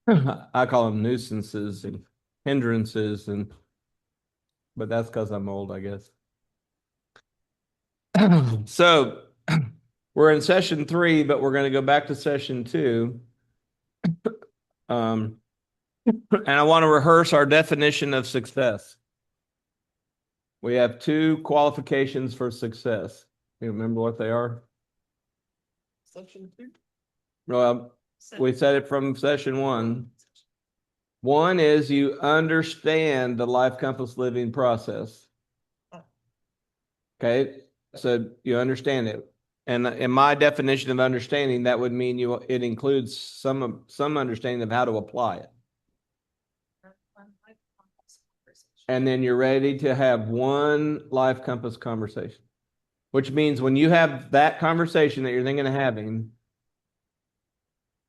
I call them nuisances and hindrances, but that's because I'm old, I guess. So we're in session 3, but we're going to go back to session 2. And I want to rehearse our definition of success. We have 2 qualifications for success. You remember what they are? Session 2. Well, we said it from session 1. One is you understand the life compass living process. Okay, so you understand it. And in my definition of understanding, that would mean it includes some understanding of how to apply it. And then you're ready to have one life compass conversation, which means when you have that conversation that you're thinking of having,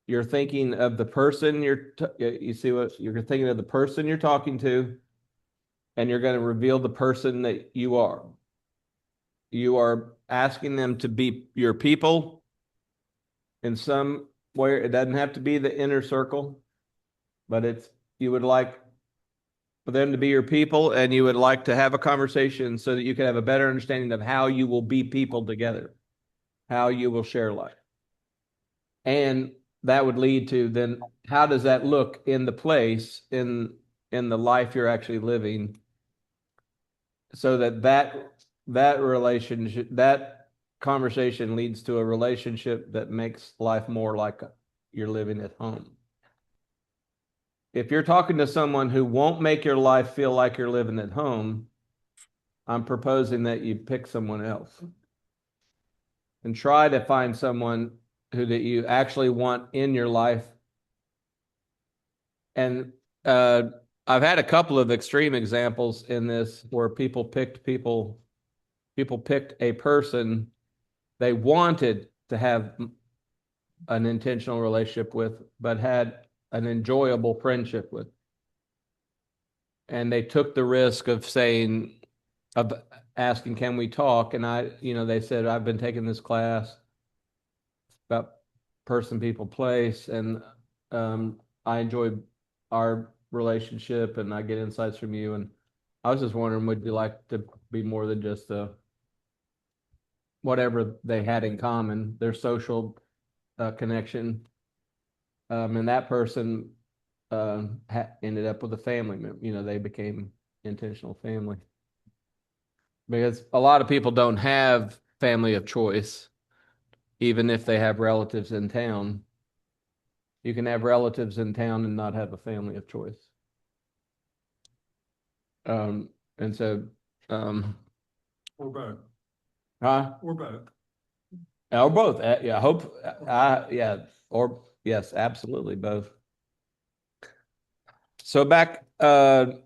you're thinking of the person you see what you're thinking of the person you're talking to, and you're going to reveal the person that you are. You are asking them to be your people in some way. It doesn't have to be the inner circle, but you would like for them to be your people, and you would like to have a conversation so that you can have a better understanding of how you will be people together, how you will share life. And that would lead to then how does that look in the place in the life you're actually living, so that relationship, that conversation leads to a relationship that makes life more like you're living at home. If you're talking to someone who won't make your life feel like you're living at home, I'm proposing that you pick someone else and try to find someone that you actually want in your life. And I've had a couple of extreme examples in this where people picked a person they wanted to have an intentional relationship with, but had an enjoyable friendship with. And they took the risk of asking, can we talk? And they said, I've been taking this class about person, people, place, and I enjoy our relationship and I get insights from you. And I was just wondering, would you like to be more than just whatever they had in common, their social connection? And that person ended up with a family member. They became intentional family. Because a lot of people don't have family of choice, even if they have relatives in town. You can have relatives in town and not have a family of choice. And so, Or both. huh? Or both. Or both. Yeah, yeah, or yes, absolutely both. So back in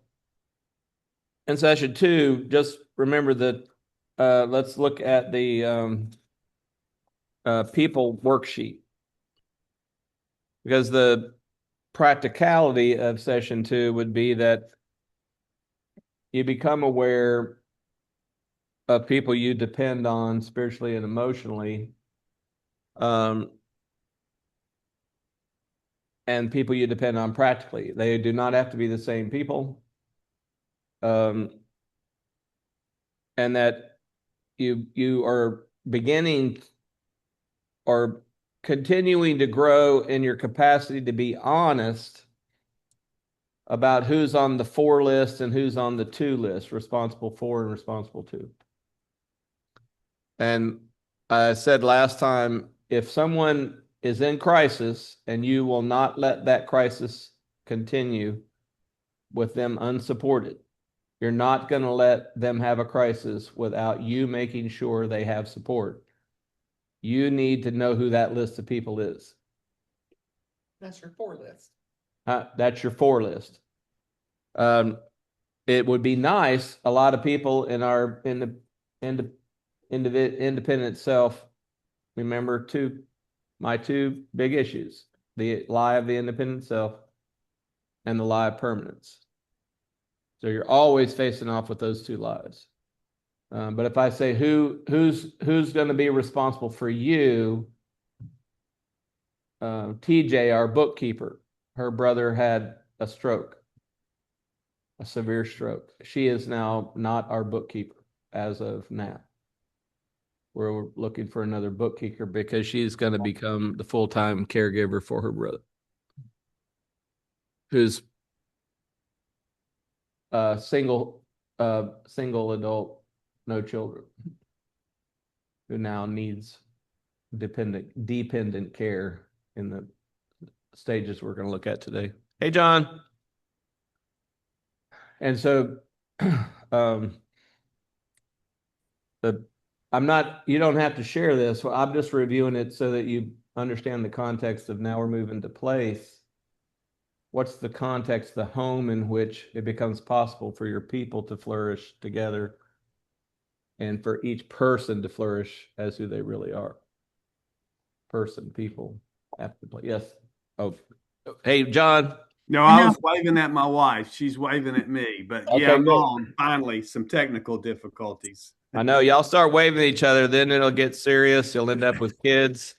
session 2, just remember that let's look at the people worksheet, because the practicality of session 2 would be that you become aware of people you depend on spiritually and emotionally, and people you depend on practically. They do not have to be the same people. And that you are beginning or continuing to grow in your capacity to be honest about who's on the 4 list and who's on the 2 list, responsible for and responsible to. And I said last time, if someone is in crisis and you will not let that crisis continue with them unsupported, you're not going to let them have a crisis without you making sure they have support. You need to know who that list of people is. That's your 4 list. That's your 4 list. It would be nice. A lot of people in the independent self remember my 2 big issues: the lie of the independent self and the lie of permanence. So you're always facing off with those 2 lies. But if I say who's going to be responsible for you, TJ, our bookkeeper, her brother had a stroke, a severe stroke. She is now not our bookkeeper as of now. We're looking for another bookkeeper because she's going to become the full-time caregiver for her brother, who's single adult, no children, who now needs dependent care in the stages we're going to look at today. Hey, John. And so, you don't have to share this. I'm just reviewing it so that you understand the context of now we're moving to place. What's the context, the home in which it becomes possible for your people to flourish together and for each person to flourish as who they really are. People have to play. Yes. Oh, hey, John. No, I was waving at my wife. She's waving at me, but Okay, yeah, I'm good. on. Finally, some technical difficulties. I know y'all start waving at each other, then it'll get serious. You'll end up with kids.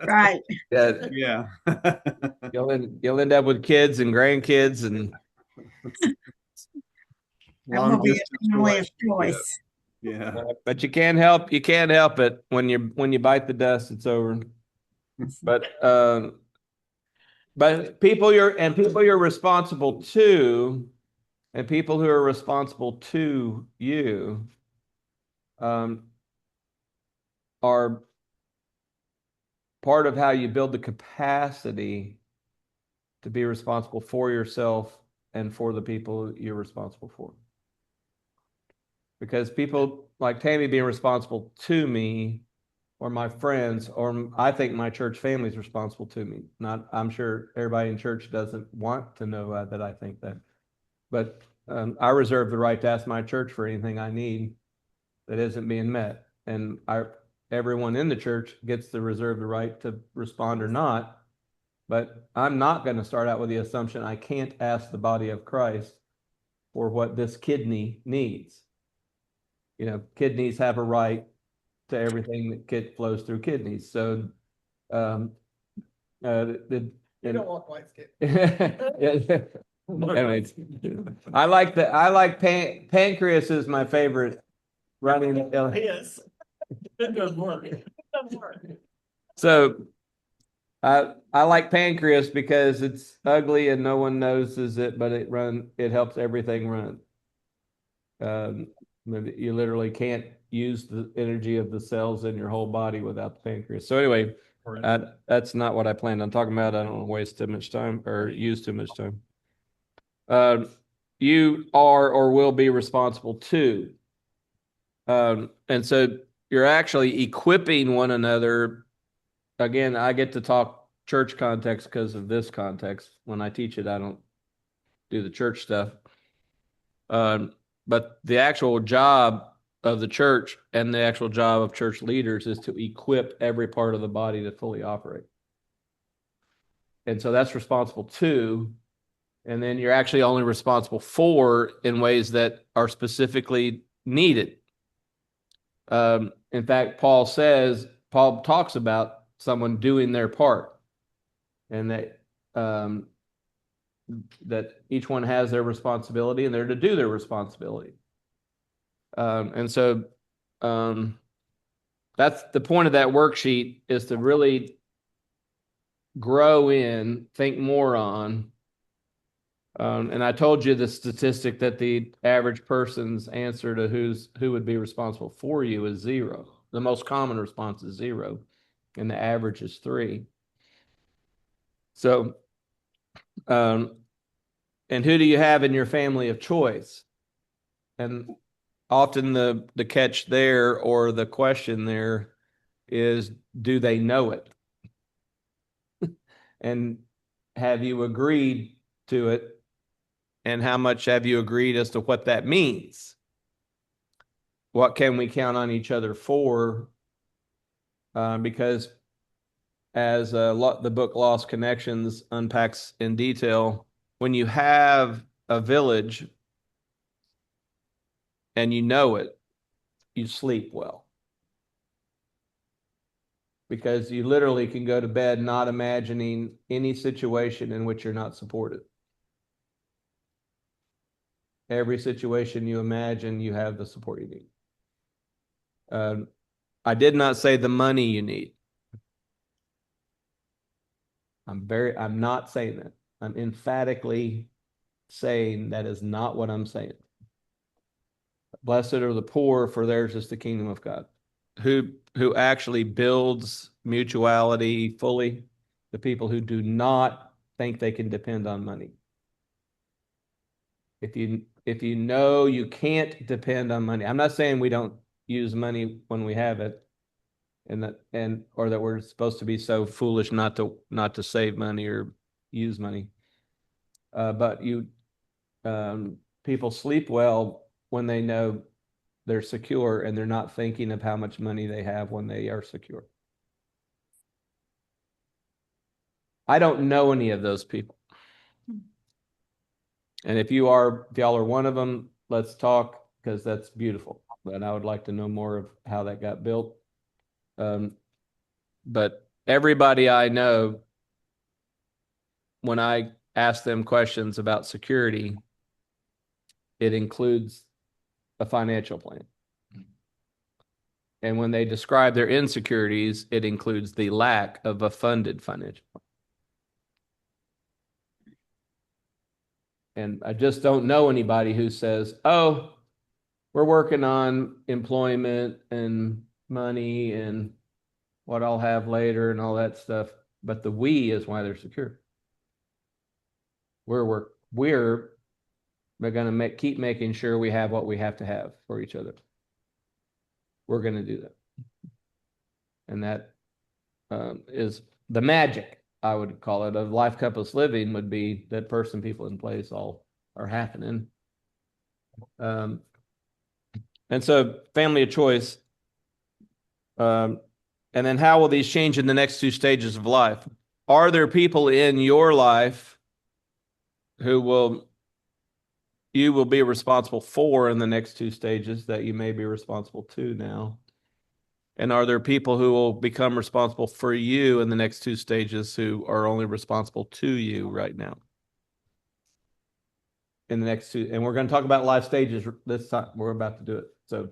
Right. Yeah. You'll end up with kids and grandkids and That will be a family of choice. Yeah. But you can't help it when you bite the dust, it's over. But people you're responsible to, and people who are responsible to you, are part of how you build the capacity to be responsible for yourself and for the people you're responsible for. Because people like Tammy being responsible to me, or my friends, or I think my church family is responsible to me. I'm sure everybody in church doesn't want to know that I think that, but I reserve the right to ask my church for anything I need that isn't being met, and everyone in the church gets to reserve the right to respond or not. But I'm not going to start out with the assumption I can't ask the body of Christ for what this kidney needs. Kidneys have a right to everything that flows through kidneys. So, You don't want white skin. anyways, I like pancreas is my favorite running. Yes. It does work. So I like pancreas because it's ugly and no one notices it, but it helps everything run. You literally can't use the energy of the cells in your whole body without the pancreas. So anyway, that's not what I planned on talking about. I don't want to waste too much time or use too much time. You are or will be responsible to. And so you're actually equipping one another. Again, I get to talk church context because of this context. When I teach it, I don't do the church stuff. But the actual job of the church and the actual job of church leaders is to equip every part of the body to fully operate. And so that's responsible to, and then you're actually only responsible for in ways that are specifically needed. In fact, Paul talks about someone doing their part, and that each one has their responsibility and they're to do their responsibility. And so that's the point of that worksheet, is to really grow in, think more on. And I told you the statistic that the average person's answer to who would be responsible for you is 0. The most common response is 0, and the average is 3. So, and who do you have in your family of choice? And often the catch there, or the question there, is, do they know it? And have you agreed to it? And how much have you agreed as to what that means? What can we count on each other for? Because as the book Lost Connections unpacks in detail, when you have a village and you know it, you sleep well. because you literally can go to bed not imagining any situation in which you're not supported. Every situation you imagine, you have the support you need. I did not say the money you need. I'm not saying that. I'm emphatically saying that is not what I'm saying. Blessed are the poor, for theirs is the kingdom of God. Who actually builds mutuality fully? The people who do not think they can depend on money. If you know you can't depend on money, I'm not saying we don't use money when we have it, or that we're supposed to be so foolish not to save money or use money. But people sleep well when they know they're secure and they're not thinking of how much money they have when they are secure. I don't know any of those people. And if y'all are one of them, let's talk, because that's beautiful. But I would like to know more of how that got built. But everybody I know, when I ask them questions about security, it includes a financial plan. And when they describe their insecurities, it includes the lack of a funded financial plan. And I just don't know anybody who says, oh, we're working on employment and money and what I'll have later and all that stuff. But the we is why they're secure. We're going to keep making sure we have what we have to have for each other. We're going to do that. And that is the magic, I would call it, of life compass living, would be that person, people, in place all are happening. And so family of choice. And then how will these change in the next two stages of life? Are there people in your life who you will be responsible for in the next two stages that you may be responsible to now? And are there people who will become responsible for you in the next two stages who are only responsible to you right now? In the next two, and we're going to talk about life stages this time. We're about to do it. So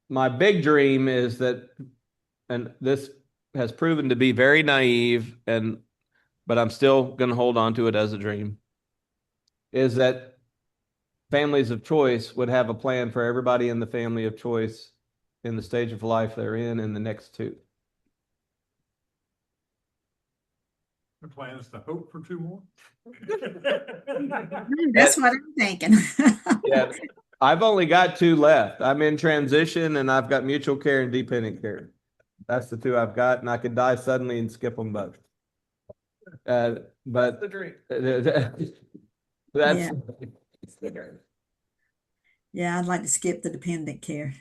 my big dream is that, and this has proven to be very naive, but I'm still going to hold on to it as a dream, is that families of choice would have a plan for everybody in the family of choice in the stage of life they're in the next two. The plan is to hope for two more. That's what I'm thinking. Yeah, I've only got two left. I'm in transition and I've got mutual care and dependent care. That's the two I've got, and I could die suddenly and skip them both. But The dream. that's Yeah, I'd like to skip the dependent care.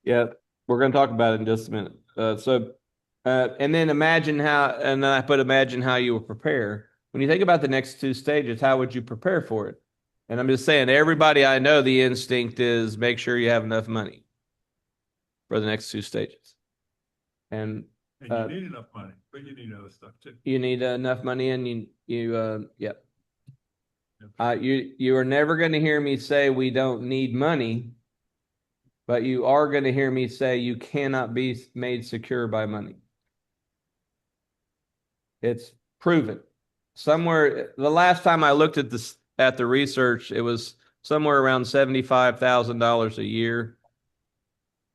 yeah, we're going to talk about it in just a minute. And then imagine how you will prepare. When you think about the next two stages, how would you prepare for it? And I'm just saying, everybody I know, the instinct is make sure you have enough money for the next two stages. And you need enough money, but you need other stuff too. You need enough money, and you are never going to hear me say we don't need money, but you are going to hear me say you cannot be made secure by money. It's proven. Somewhere, the last time I looked at the research, it was somewhere around $75,000 a year,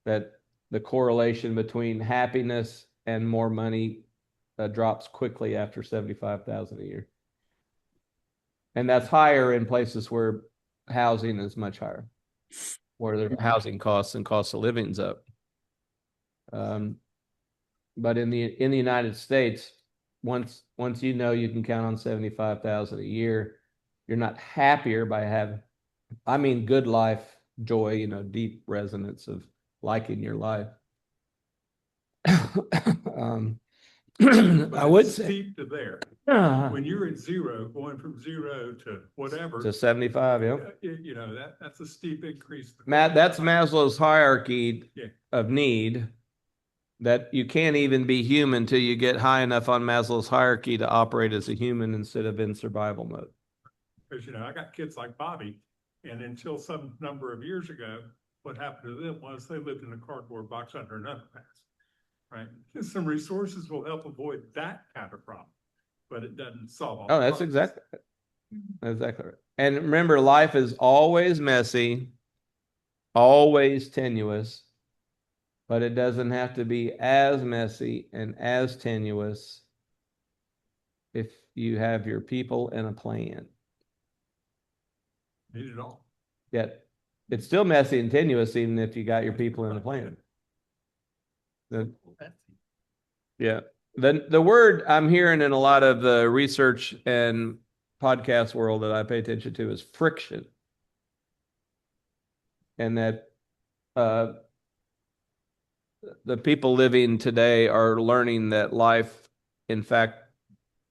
that the correlation between happiness and more money drops quickly after $75,000 a year. And that's higher in places where housing is much higher, where the housing costs and cost of living's up. But in the United States, once you know you can count on $75,000 a year, you're not happier by having, good life, joy, deep resonance of liking your life. I would say Steep to there. When you're at zero, going from zero to whatever to 75, yeah. That's a steep increase. That's Maslow's hierarchy of need. that you can't even be human till you get high enough on Maslow's hierarchy to operate as a human instead of in survival mode. Because, I got kids like Bobby, and until some number of years ago, what happened to them was they lived in a cardboard box under an underpass, right? And some resources will help avoid that kind of problem, but it doesn't solve all. Oh, the that's problems. exactly right. And remember, life is always messy, always tenuous, but it doesn't have to be as messy and as tenuous if you have your people and a plan. Need it all. Yet it's still messy and tenuous, even if you got your people and a plan. Yeah. The word I'm hearing in a lot of the research and podcast world that I pay attention to is friction. And that the people living today are learning that life, in fact,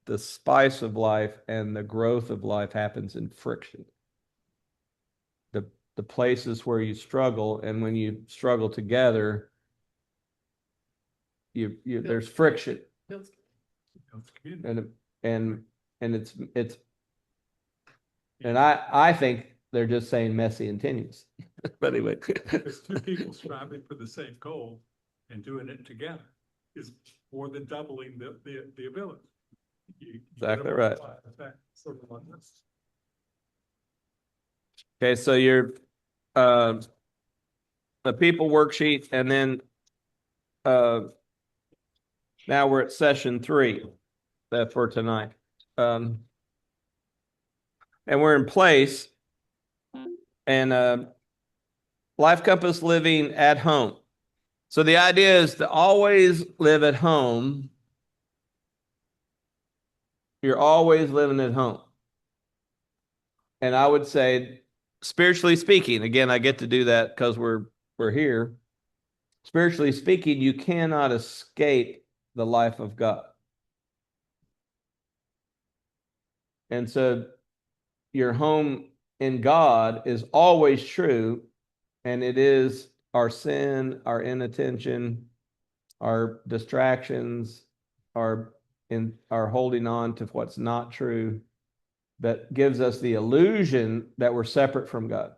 the spice of life and the growth of life happens in friction. The places where you struggle, and when you struggle together, there's friction. And it's and I think they're just saying messy and tenuous. But anyway. Because two people striving for the same goal and doing it together is more than doubling the ability. Exactly right. Sort of on this. Okay, so you're the people worksheet, and then now we're at session 3 for tonight. And we're in place, and Life Compass living at home. So the idea is to always live at home. You're always living at home. And I would say, spiritually speaking, again, I get to do that because we're here. Spiritually speaking, you cannot escape the life of God. And so your home in God is always true, and it is our sin, our inattention, our distractions, our holding on to what's not true that gives us the illusion that we're separate from God.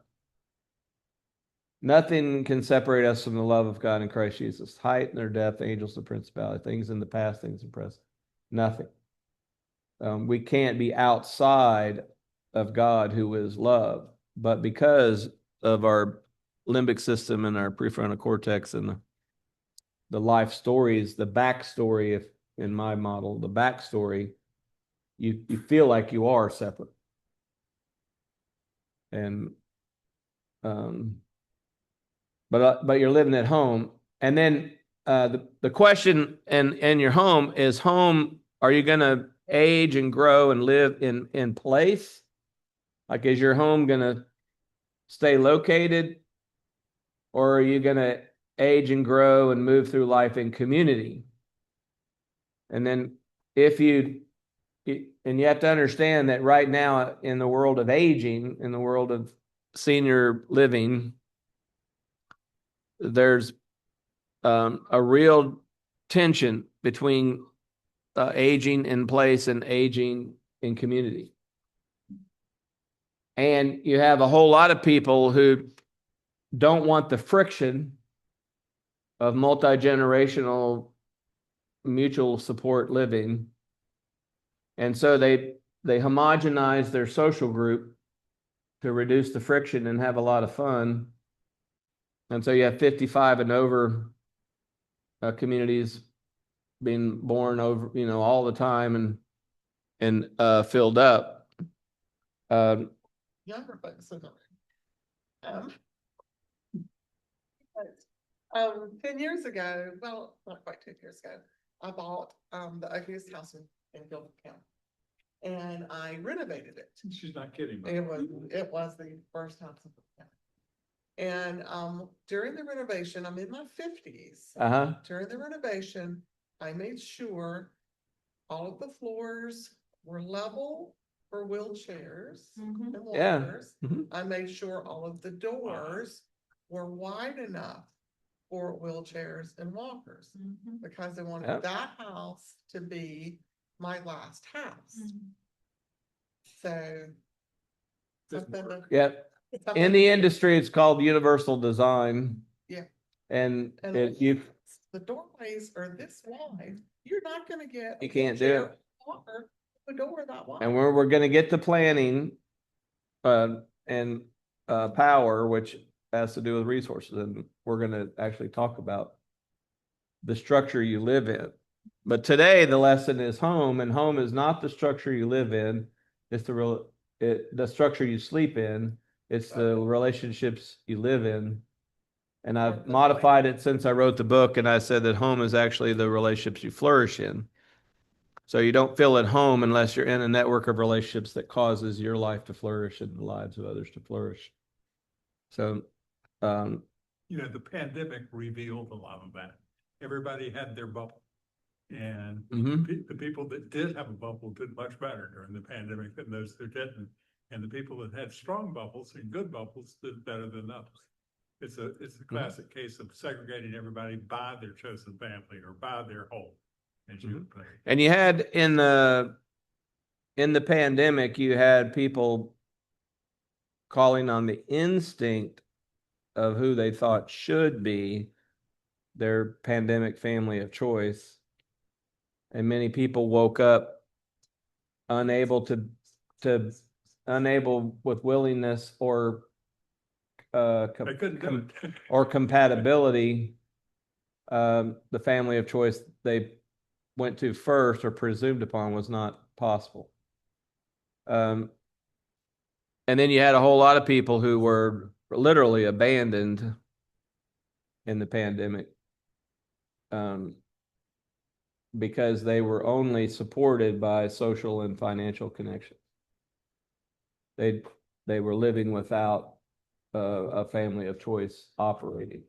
Nothing can separate us from the love of God in Christ Jesus. Height nor depth, angels or principality, things in the past, things in the present. Nothing. We can't be outside of God, who is love. But because of our limbic system and our prefrontal cortex and the life stories, the backstory, if in my model, the backstory, you feel like you are separate. And but you're living at home. And then the question in your home is, are you going to age and grow and live in place? Like, is your home going to stay located, or are you going to age and grow and move through life in community? And then and you have to understand that right now in the world of aging, in the world of senior living, there's a real tension between aging in place and aging in community. And you have a whole lot of people who don't want the friction of multi-generational mutual support living. And so they homogenize their social group to reduce the friction and have a lot of fun. And so you have 55 and over communities being born over, all the time and filled up. Younger folks are going. 10 years ago, well, not quite 10 years ago, I bought the ugliest house in Gilbert County, and I renovated it. She's not kidding. It was the first house in Gilbert County. And during the renovation, I'm in my 50s. During the renovation, I made sure all of the floors were level for wheelchairs and walkers. I made sure all of the doors were wide enough for wheelchairs and walkers, because they wanted Yep. that house to be my last house. So. something to- Yep. something In to the do. industry, it's called universal design. Yeah. And And you the doorways are this wide, you're not gonna get. a You can't do wheelchair it. walker with a door that wide. and we're going to get to planning, and power, which has to do with resources, and we're going to actually talk about the structure you live in. But today the lesson is home, and home is not the structure you live in. It's the structure you sleep in. It's the relationships you live in. And I've modified it since I wrote the book, and I said that home is actually the relationships you flourish in. So you don't feel at home unless you're in a network of relationships that causes your life to flourish and the lives of others to flourish. So, The pandemic revealed a lot of that. Everybody had their bubble. And the people that did have a bubble did much better during the pandemic than those that didn't. And the people that had strong bubbles and good bubbles did better than others. It's a classic case of segregating everybody by their chosen family or by their home. As you would put it. and you had in the pandemic, you had people calling on the instinct of who they thought should be their pandemic family of choice. And many people woke up unable with willingness or They couldn't do it. or compatibility, the family of choice they went to first or presumed upon was not possible. And then you had a whole lot of people who were literally abandoned in the pandemic, because they were only supported by social and financial connections. They were living without a family of choice operating.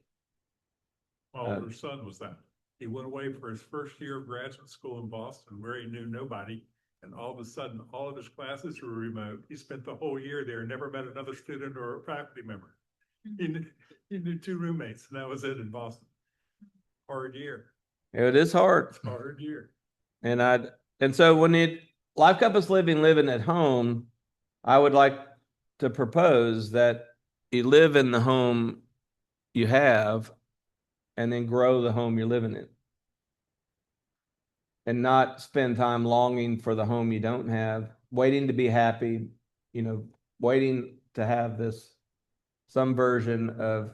My older son was that. He went away for his first year of graduate school in Boston where he knew nobody. And all of a sudden, all of his classes were remote. He spent the whole year there, never met another student or a faculty member. He knew 2 roommates, and that was it in Boston. Hard year. It is hard. It's a hard year. And so when Life Compass living at home, I would like to propose that you live in the home you have and then grow the home you're living in. And not spend time longing for the home you don't have, waiting to be happy, waiting to have some version of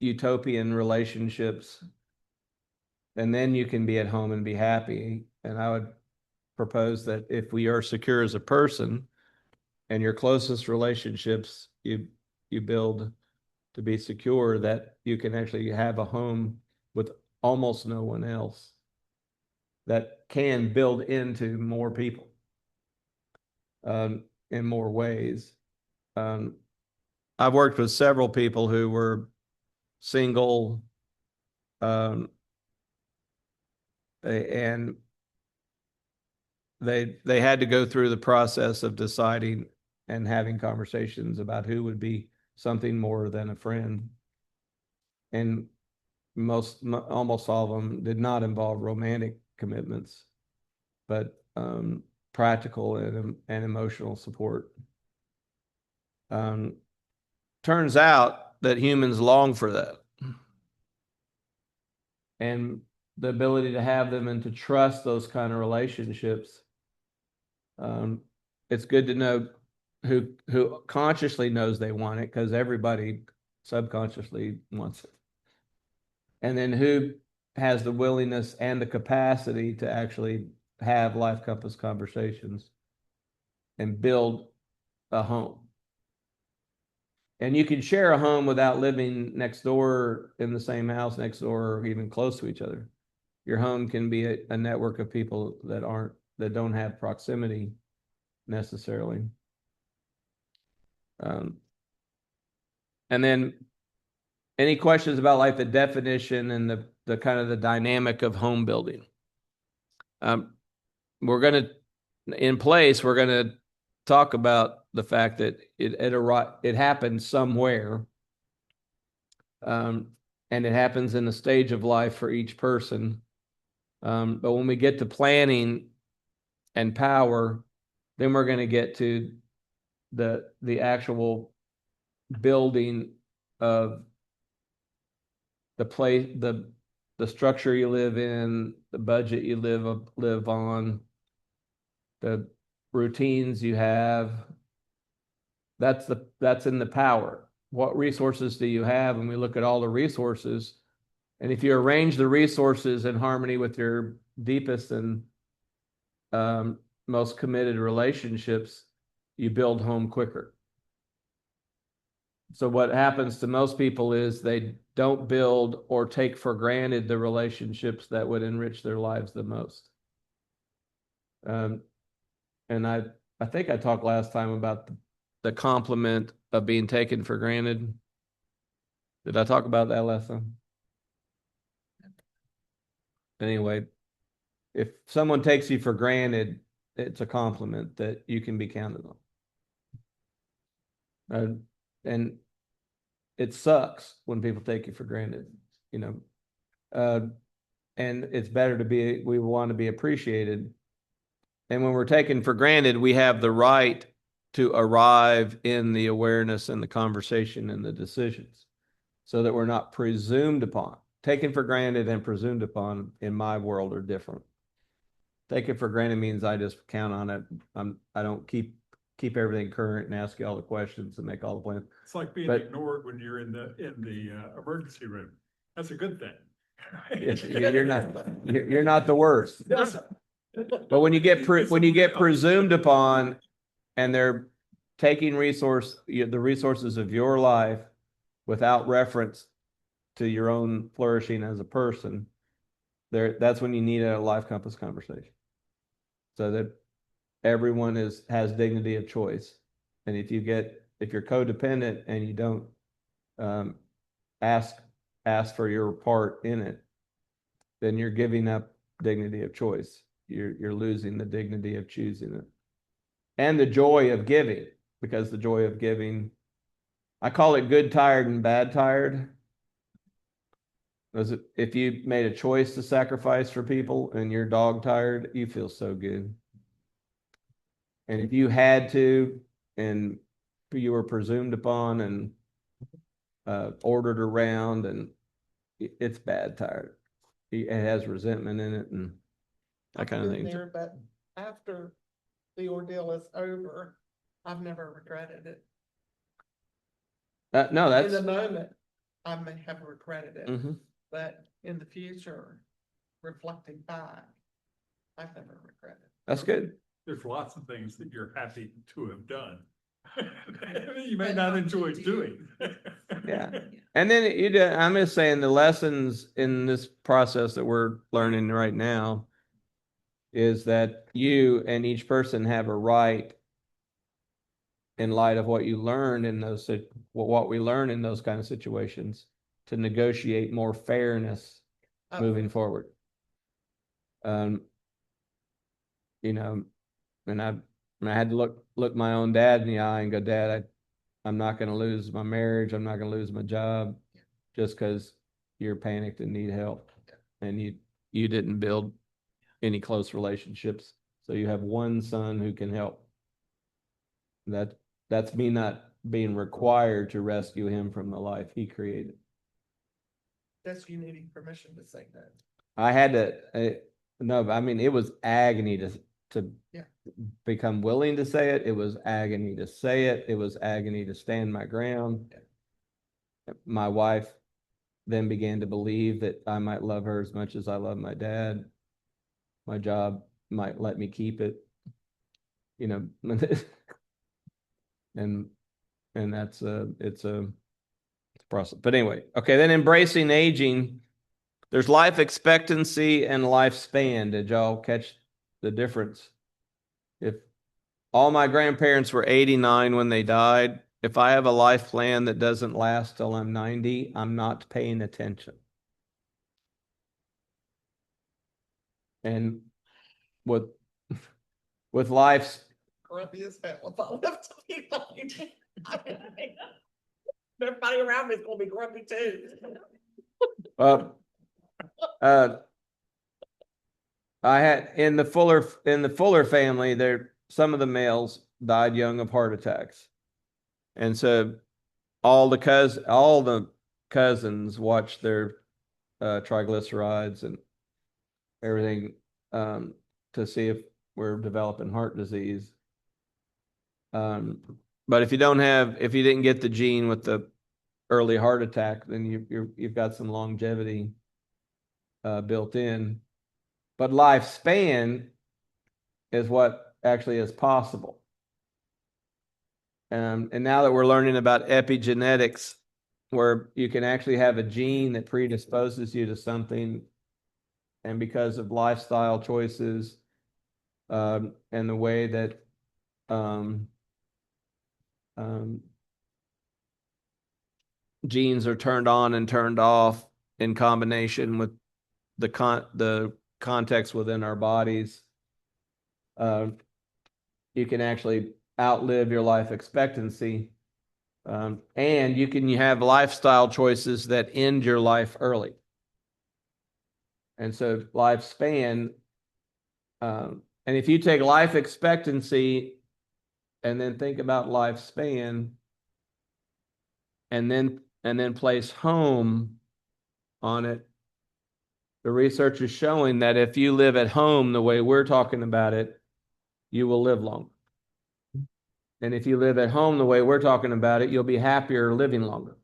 utopian relationships. And then you can be at home and be happy. And I would propose that if we are secure as a person and your closest relationships you build to be secure, that you can actually have a home with almost no one else that can build into more people, in more ways. I've worked with several people who were single, and they had to go through the process of deciding and having conversations about who would be something more than a friend. And almost all of them did not involve romantic commitments, but practical and emotional support. Turns out that humans long for that, and the ability to have them and to trust those kind of relationships. It's good to know who consciously knows they want it, because everybody subconsciously wants it. And then who has the willingness and the capacity to actually have Life Compass conversations and build a home. And you can share a home without living next door in the same house next door or even close to each other. Your home can be a network of people that don't have proximity necessarily. And then any questions about like the definition and the kind of the dynamic of home building? We're going to talk about the fact that it happens somewhere. And it happens in a stage of life for each person. But when we get to planning and power, then we're going to get to the actual building of the place, the structure you live in, the budget you live on, the routines you have. That's in the power. What resources do you have? And we look at all the resources. And if you arrange the resources in harmony with your deepest and most committed relationships, you build home quicker. So what happens to most people is they don't build or take for granted the relationships that would enrich their lives the most. And I think I talked last time about the compliment of being taken for granted. Did I talk about that last time? Anyway, if someone takes you for granted, it's a compliment that you can be counted on. And it sucks when people take you for granted, and it's better we want to be appreciated. And when we're taken for granted, we have the right to arrive in the awareness and the conversation and the decisions so that we're not presumed upon. Taken for granted and presumed upon in my world are different. Taken for granted means I just count on it. I don't keep everything current and ask you all the questions and make all the plans. It's like being ignored when you're in the emergency room. That's a good thing. You're not the worst. But when you get presumed upon, and they're taking the resources of your life without reference to your own flourishing as a person, that's when you need a life compass conversation, so that everyone has dignity of choice. And if you're codependent and you don't ask for your part in it, then you're giving up dignity of choice. You're losing the dignity of choosing it and the joy of giving, because the joy of giving, I call it good tired and bad tired. If you made a choice to sacrifice for people and you're dog tired, you feel so good. And if you had to, and you were presumed upon and ordered around, and it's bad tired. It has resentment in it and that kind of Been thing. there, but after the ordeal is over, I've never regretted it. No, In that's the moment, I may have regretted it, Mhm. but in the future, reflecting back, I've never regretted it. That's good. There's lots of things that you're happy to have done. You may But not not enjoy to do. doing. Yeah. And then I'm just saying the lessons in this process that we're learning right now is that you and each person have a right, in light of what you learned in what we learn in those kind of situations, to negotiate more fairness moving forward. And I had to look my own dad in the eye and go, Dad, I'm not going to lose my marriage. I'm not going to lose my job just because you're panicked and need help. And you didn't build any close relationships. So you have one son who can help. That's me not being required to rescue him from the life he created. That's you needing permission to say that. I had to, no, I mean, it was agony to Yeah. become willing to say it. It was agony to say it. It was agony to stand my ground. My wife then began to believe that I might love her as much as I love my dad. My job might let me keep it, and that's it's a process. But anyway, okay. Then embracing aging. There's life expectancy and lifespan. Did y'all catch the difference? If all my grandparents were 89 when they died, if I have a life plan that doesn't last till I'm 90, I'm not paying attention. And with life's grumpy as hell if I live to be 90. Everybody around me is gonna be grumpy too. Well, I had in the Fuller family, there some of the males died young of heart attacks, and so all the cousins watched their triglycerides and everything to see if we're developing heart disease. But if you didn't get the gene with the early heart attack, then you've got some longevity built in. But lifespan is what actually is possible. And now that we're learning about epigenetics, where you can actually have a gene that predisposes you to something, and because of lifestyle choices and the way that genes are turned on and turned off in combination with the context within our bodies, you can actually outlive your life expectancy, and you have lifestyle choices that end your life early. And so lifespan, and if you take life expectancy and then think about lifespan, and then place home on it, the research is showing that if you live at home the way we're talking about it, you will live longer. And if you live at home the way we're talking about it, you'll be happier living longer.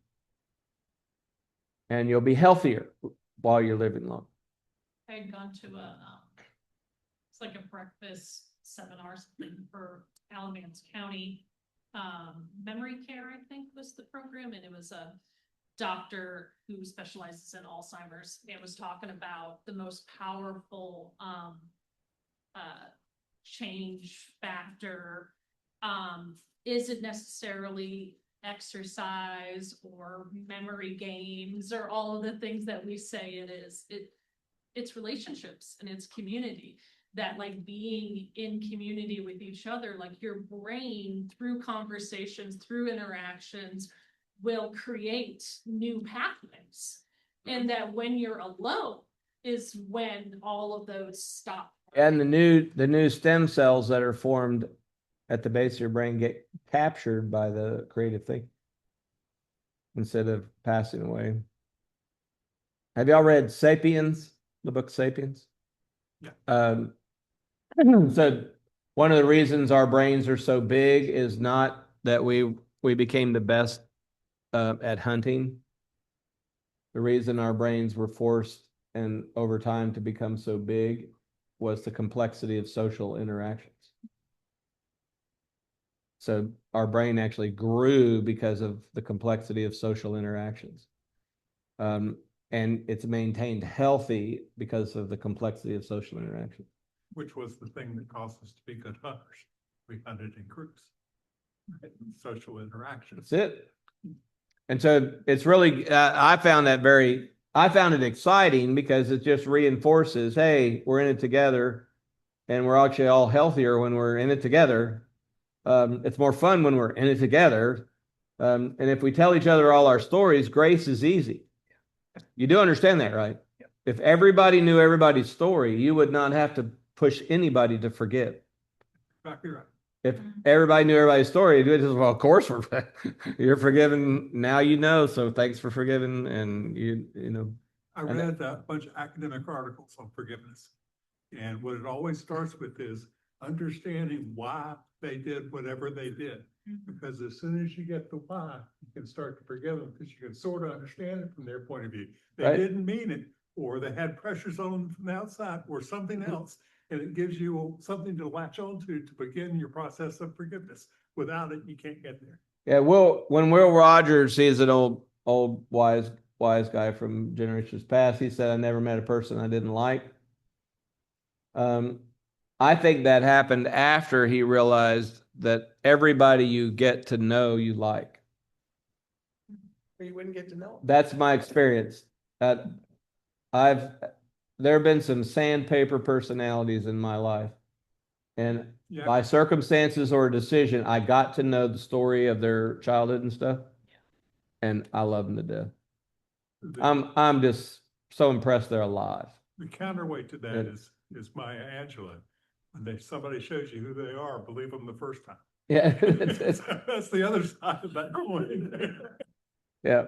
And you'll be healthier while you're living longer. I had gone to it's like a breakfast seminar something for Alamance County Memory Care, I think was the program, and it was a doctor who specializes in Alzheimer's. It was talking about the most powerful change factor isn't necessarily exercise or memory games or all of the things that we say it is. It's relationships and it's community. That like being in community with each other, like your brain through conversations, through interactions will create new pathways. And that when you're alone is when all of those stop. And the new stem cells that are formed at the base of your brain get captured by the creative thinking instead of passing away. Have y'all read Sapiens, the book Sapiens? Yeah. So one of the reasons our brains are so big is not that we became the best at hunting. The reason our brains were forced and over time to become so big was the complexity of social interactions. So our brain actually grew because of the complexity of social interactions. And it's maintained healthy because of the complexity of social interactions. Which was the thing that caused us to be good hunters. We hunted in groups, right? Social interactions. That's it. And so it's really, I found it exciting because it just reinforces, hey, we're in it together and we're actually all healthier when we're in it together. It's more fun when we're in it together. And if we tell each other all our stories, grace is easy. You do understand that, right? Yeah. If everybody knew everybody's story, you would not have to push anybody to forgive. Exactly right. If everybody knew everybody's story, it was, well, of course you're forgiven now, so thanks for forgiving. And you know. I read a bunch of academic articles on forgiveness. And what it always starts with is understanding why they did whatever they did. Because as soon as you get the why, you can start to forgive them because you can sort of understand it from their point of view. They Right. didn't mean it, or they had pressures on them from the outside, or something else. And it gives you something to latch on to begin your process of forgiveness. Without it, you can't get there. Yeah, when Will Rogers, he's an old wise guy from generations past, he said, I never met a person I didn't like. I think that happened after he realized that everybody you get to know you like. Or you wouldn't get to know them. That's my experience. There have been some sandpaper personalities in my life. And Yeah. by circumstances or decision, I got to know the story of their childhood and stuff. And I love them to death. I'm just so impressed they're alive. The counterweight to that Good. is Maya Angelou. When somebody shows you who they are, believe them the first time. Yeah. That's the other side of that coin. Yeah.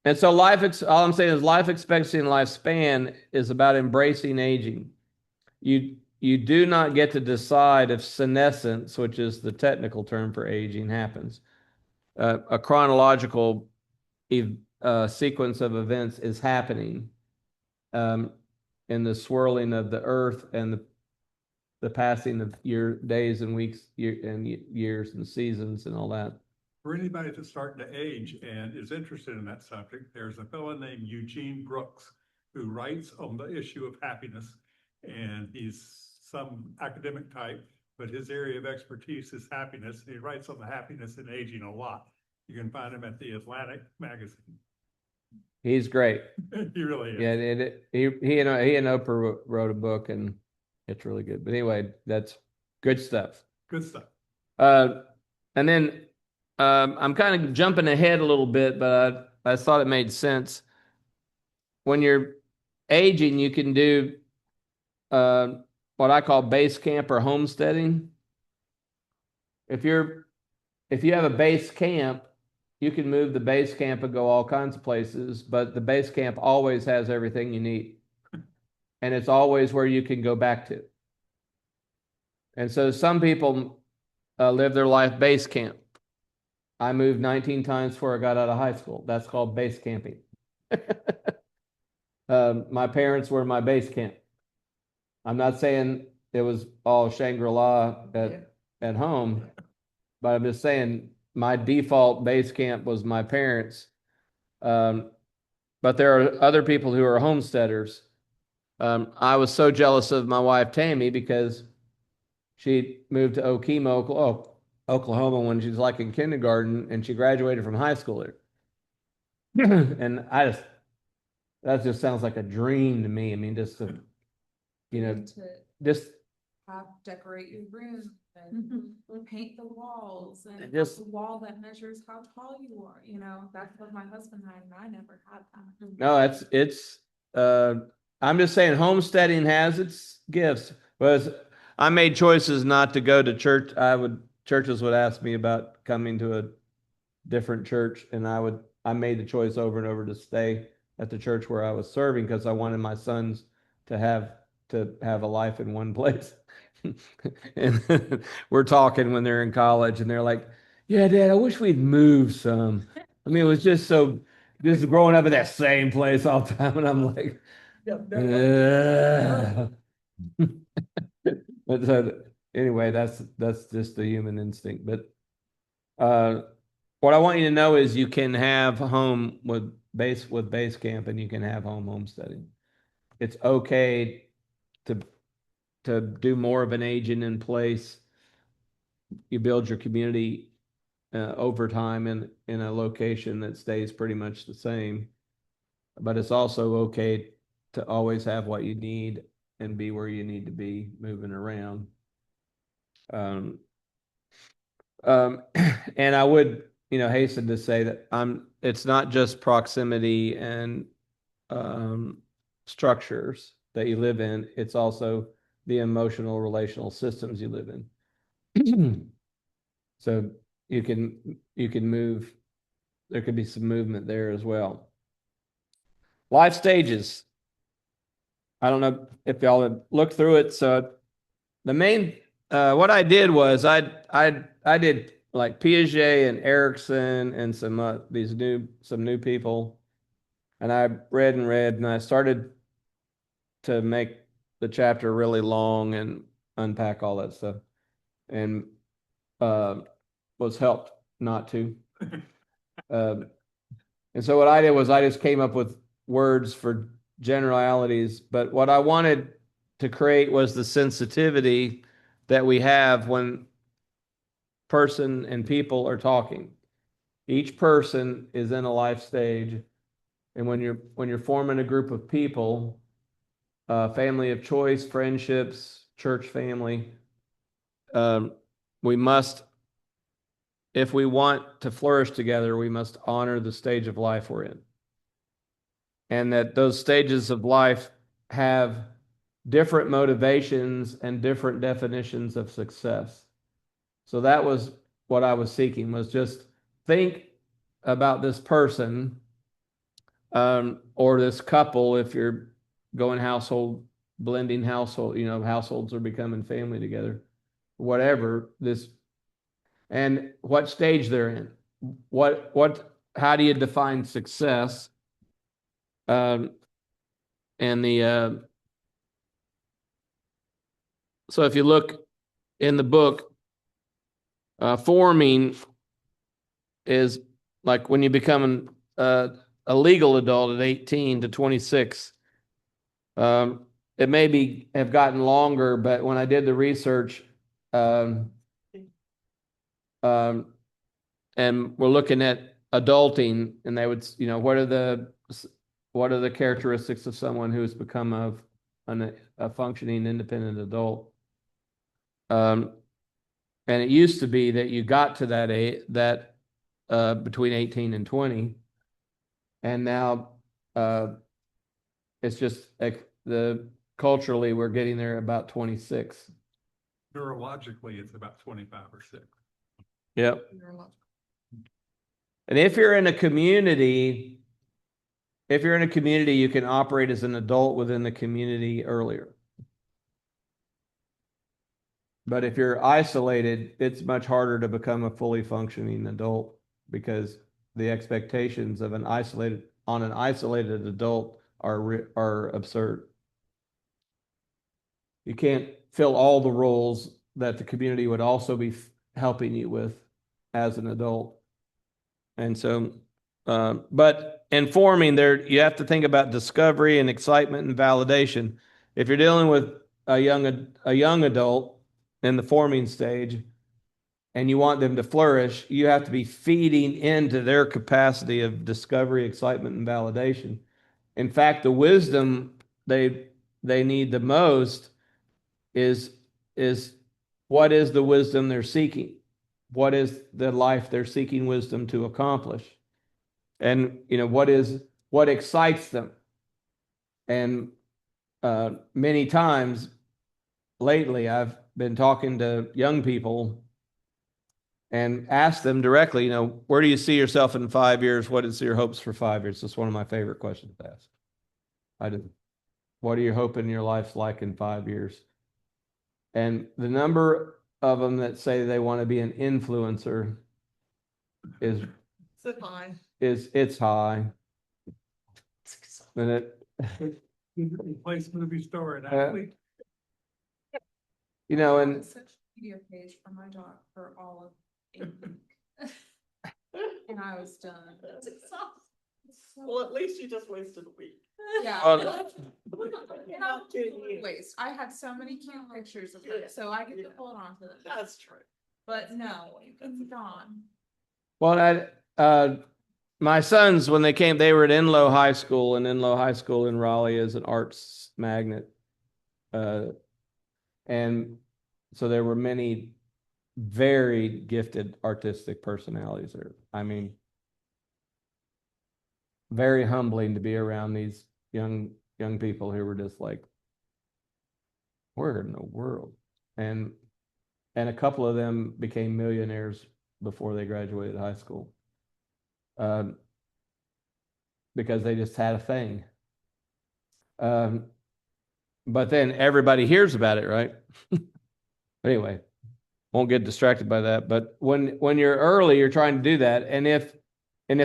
And so all I'm saying is life expectancy and lifespan is about embracing aging. You do not get to decide if senescence, which is the technical term for aging, happens. A chronological sequence of events is happening in the swirling of the earth and the passing of days and weeks and years and seasons and all that. For anybody that's starting to age and is interested in that subject, there's a fellow named Eugene Brooks who writes on the issue of happiness, and he's some academic type, but his area of expertise is happiness. He writes on the happiness in aging a lot. You can find him at the Atlantic magazine. He's great. He really is. Yeah, he and Oprah wrote a book, and it's really good. But anyway, that's good stuff. Good stuff. And then I'm kind of jumping ahead a little bit, but I thought it made sense. When you're aging, you can do what I call base camp or homesteading. If you have a base camp, you can move the base camp and go all kinds of places, but the base camp always has everything you need. And it's always where you can go back to. And so some people live their life base camp. I moved 19 times before I got out of high school. That's called base camping. My parents were my base camp. I'm not saying it was all Shangri-La at home, but I'm just saying my default base camp was my parents. But there are other people who are homesteaders. I was so jealous of my wife, Tammy, because she moved to Okemo, Oklahoma when she was like in kindergarten, and she graduated from high school there. And that just sounds like a dream to me. I mean, just to, just decorate your room and paint the walls and Just- have a wall that measures how tall you are, that's what my husband had, and I never had that. no, I'm just saying homesteading has its gifts. Whereas I made choices not to go to church. Churches would ask me about coming to a different church, and I made the choice over and over to stay at the church where I was serving because I wanted my sons to have a life in one place. And we're talking when they're in college, and they're like, "Yeah, Dad, I wish we'd move some." I mean, it was just growing up in that same place all the time, and I'm like, "Ugh." But anyway, that's just the human instinct. But what I want you to know is you can have home with base camp, and you can have homesteading. It's okay to do more of an aging in place. You build your community over time in a location that stays pretty much the same. But it's also okay to always have what you need and be where you need to be moving around. And I would, hasten to say that it's not just proximity and structures that you live in, it's also the emotional relational systems you live in. So you can move, there could be some movement there as well. Life stages. I don't know if y'all have looked through it. So the main, what I did was I did like Piaget and Erickson and some new people, and I read and I started to make the chapter really long and unpack all that stuff, and was helped not to. And so what I did was I just came up with words for generalities, but what I wanted to create was the sensitivity that we have when person and people are talking. Each person is in a life stage, and when you're forming a group of people, family of choice, friendships, church family, we must, if we want to flourish together, we must honor the stage of life we're in. And that those stages of life have different motivations and different definitions of success. So that was what I was seeking, was just think about this person, or this couple, if you're going blending household, households are becoming family together, whatever this, and what stage they're in. How do you define success? And so if you look in the book, forming is like when you become a legal adult at 18 to 26. It may have gotten longer, but when I did the research, and we're looking at adulting, and they would, what are the characteristics of someone who's become a functioning independent adult? And it used to be that you got to that age, between 18 and 20, and now it's just like culturally we're getting there about 26. Neurologically, it's about 25 or 6. Yep. And if you're in a community, you can operate as an adult within the community earlier. But if you're isolated, it's much harder to become a fully functioning adult, because the expectations of an isolated adult are absurd. You can't fill all the roles that the community would also be helping you with as an adult. And so, but in forming there, you have to think about discovery and excitement and validation. If you're dealing with a young adult in the forming stage and you want them to flourish, you have to be feeding into their capacity of discovery, excitement, and validation. In fact, the wisdom they need the most is what is the wisdom they're seeking? What is the life they're seeking wisdom to accomplish? And what excites them? And many times lately, I've been talking to young people and asked them directly, where do you see yourself in 5 years? What is your hopes for 5 years? That's one of my favorite questions to ask. What are you hoping your life's like in 5 years? And the number of them that say they want to be an influencer is high. It's high. And Place movie star and athlete. I have and a social media page for my dog for all of 8 weeks. And I was done. Well, at least you just wasted a week. Yeah. Well, Waste. I had so many cute pictures of her, so I get to hold on to them. That's true. But no, it's gone. well, my sons, when they came, they were at Enloe High School, and Enloe High School in Raleigh is an arts magnet. And so there were many very gifted artistic personalities there. I mean, very humbling to be around these young people who were just like, where in the world? And a couple of them became millionaires before they graduated high school, because they just had a thing. But then everybody hears about it, right? Anyway, won't get distracted by that. But when you're early, you're trying to do that. And if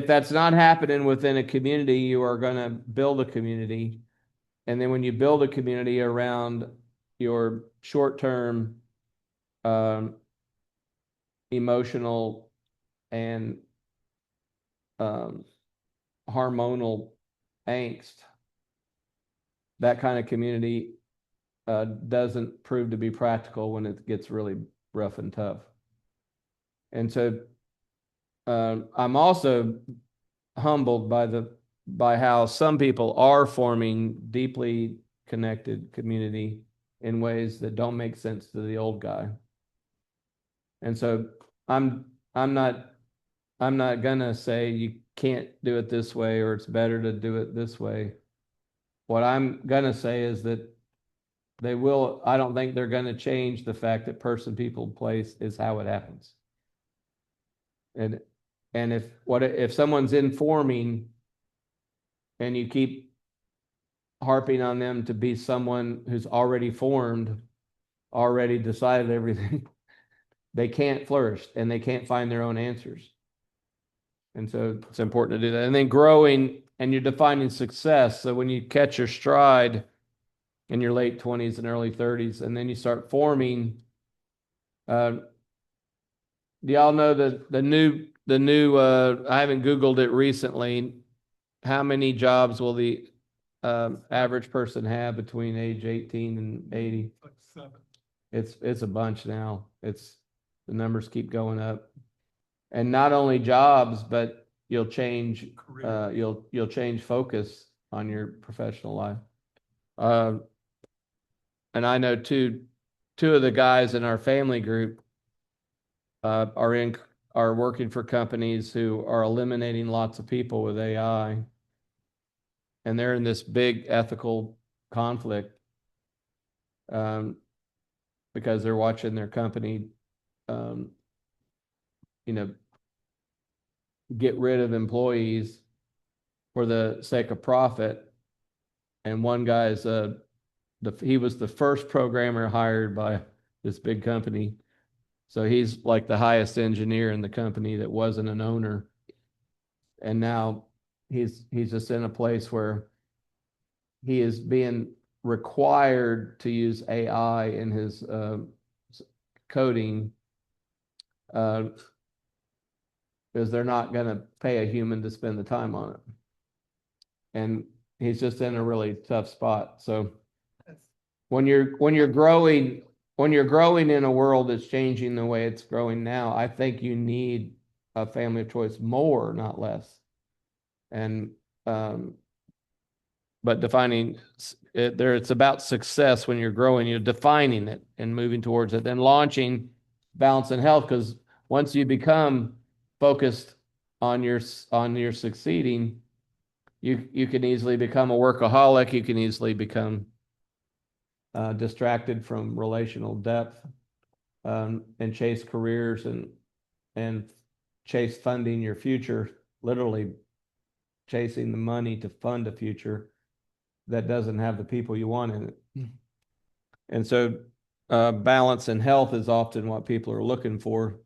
that's not happening within a community, you are going to build a community. And then when you build a community around your short-term emotional and hormonal angst, that kind of community doesn't prove to be practical when it gets really rough and tough. And so I'm also humbled by how some people are forming deeply connected community in ways that don't make sense to the old guy. And so I'm not gonna say you can't do it this way or it's better to do it this way. What I'm gonna say is that I don't think they're gonna change the fact that person, people, place is how it happens. And if someone's informing and you keep harping on them to be someone who's already formed, already decided everything, they can't flourish and they can't find their own answers. And so it's important to do that. And then growing, and you're defining success. So when you catch your stride in your late 20s and early 30s, and then you start forming, do y'all know the new I haven't Googled it recently. How many jobs will the average person have between age 18 and 80? Like 7. It's a bunch now. The numbers keep going up. And not only jobs, but you'll change Career. you'll change focus on your professional life. And I know two of the guys in our family group are working for companies who are eliminating lots of people with AI. And they're in this big ethical conflict because they're watching their company get rid of employees for the sake of profit. And one guy's he was the first programmer hired by this big company. So he's like the highest engineer in the company that wasn't an owner. And now he's just in a place where he is being required to use AI in his coding because they're not going to pay a human to spend the time on it. And he's just in a really tough spot. So when you're growing in a world that's changing the way it's growing now, I think you need a family of choice more, not less. And but defining it there, it's about success when you're growing, you're defining it and moving towards it, then launching balance and health. Because once you become focused on your succeeding, you can easily become a workaholic. You can easily become distracted from relational depth and chase careers and chase funding your future, literally chasing the money to fund a future that doesn't have the people you want in it. And so balance and health is often what people are looking for.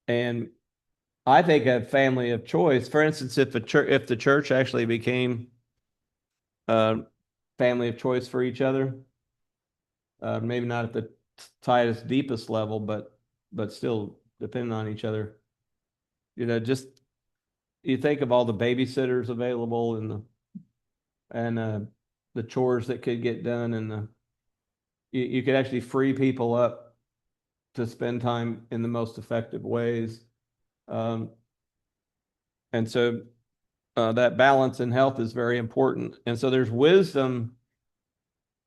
And I think a family of choice, for instance, if the church actually became family of choice for each other, maybe not at the tightest, deepest level, but still depending on each other. Just you think of all the babysitters available and the chores that could get done, and you could actually free people up to spend time in the most effective ways. And so that balance and health is very important. And so there's wisdom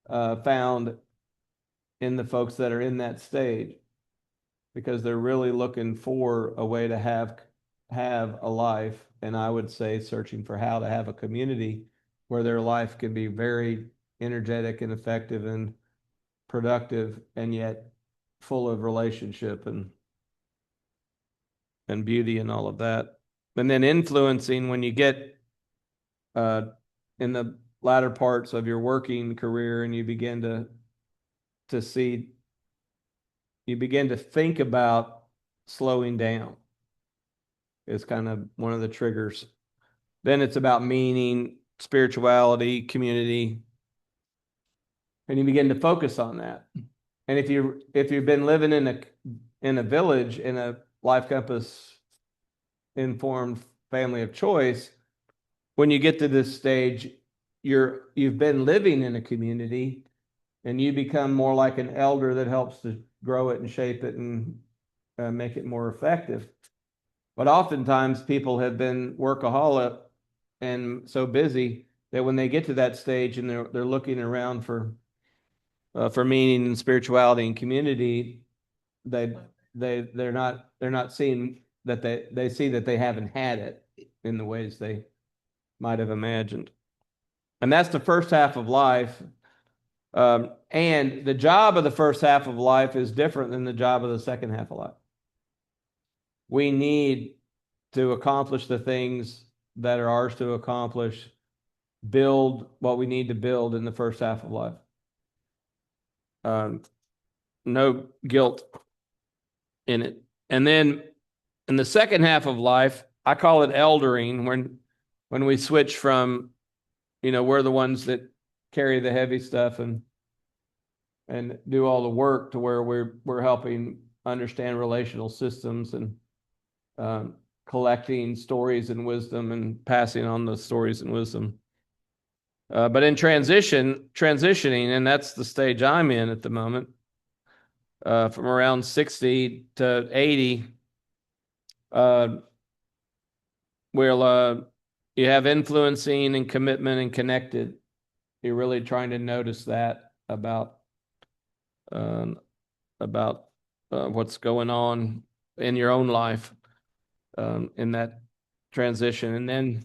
found in the folks that are in that stage, because they're really looking for a way to have a life. And I would say searching for how to have a community where their life can be very energetic and effective and productive, and yet full of relationship and beauty and all of that. And then influencing when you get in the latter parts of your working career and you begin to see, you begin to think about slowing down. It's kind of one of the triggers. Then it's about meaning, spirituality, community, and you begin to focus on that. And if you've been living in a village, in a life compass informed family of choice, when you get to this stage, you've been living in a community, and you become more like an elder that helps to grow it and shape it and make it more effective. But oftentimes people have been workaholic and so busy that when they get to that stage and they're looking around for meaning and spirituality and community, they're not seeing that they see that they haven't had it in the ways they might have imagined. And that's the first half of life. And the job of the first half of life is different than the job of the second half of life. We need to accomplish the things that are ours to accomplish, build what we need to build in the first half of life. No guilt in it. And then in the second half of life, I call it eldering, when we switch from, we're the ones that carry the heavy stuff and do all the work, to where we're helping understand relational systems and collecting stories and wisdom and passing on those stories and wisdom. But in transitioning, and that's the stage I'm in at the moment, from around 60 to 80, you have influencing and commitment and connected. You're really trying to notice that about what's going on in your own life in that transition. And then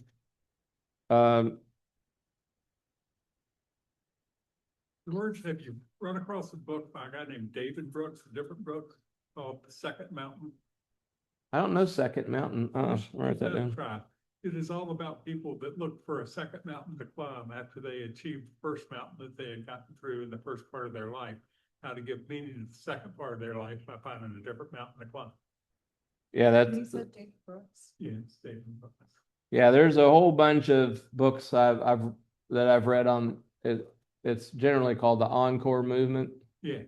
George, have you run across a book by a guy named David Brooks, a different book called The Second Mountain? I don't know Second Mountain. Write that down. Try. It is all about people that look for a second mountain to climb after they achieved the first mountain that they had gotten through in the first part of their life. How to give meaning to the second part of their life by finding a different mountain to climb. Yeah, that's David Brooks. Yes, David Brooks. yeah. There's a whole bunch of books I've read on it. It's generally called the Encore movement. Yeah.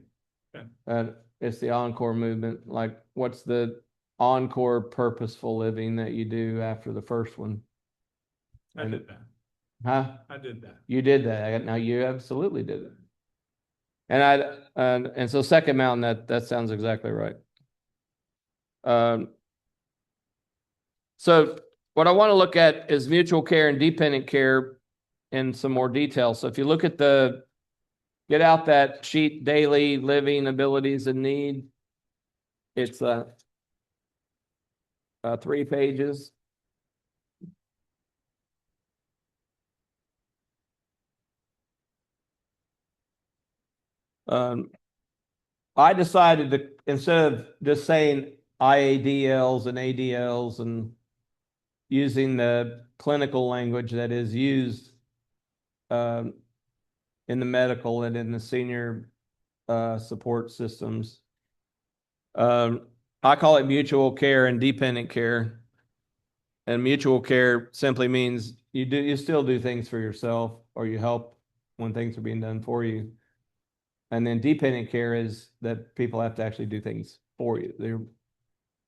It's the Encore movement. Like, what's the encore purposeful living that you do after the first one? I did that. Huh? I did that. You did that. Now you absolutely did it. And so Second Mountain, that sounds exactly right. So what I want to look at is mutual care and dependent care in some more detail. So if you look at get out that sheet, daily living abilities and need, it's 3 pages. I decided to, instead of just saying IADLs and ADLs and using the clinical language that is used in the medical and in the senior support systems, I call it mutual care and dependent care. And mutual care simply means you still do things for yourself, or you help when things are being done for you. And then dependent care is that people have to actually do things for you.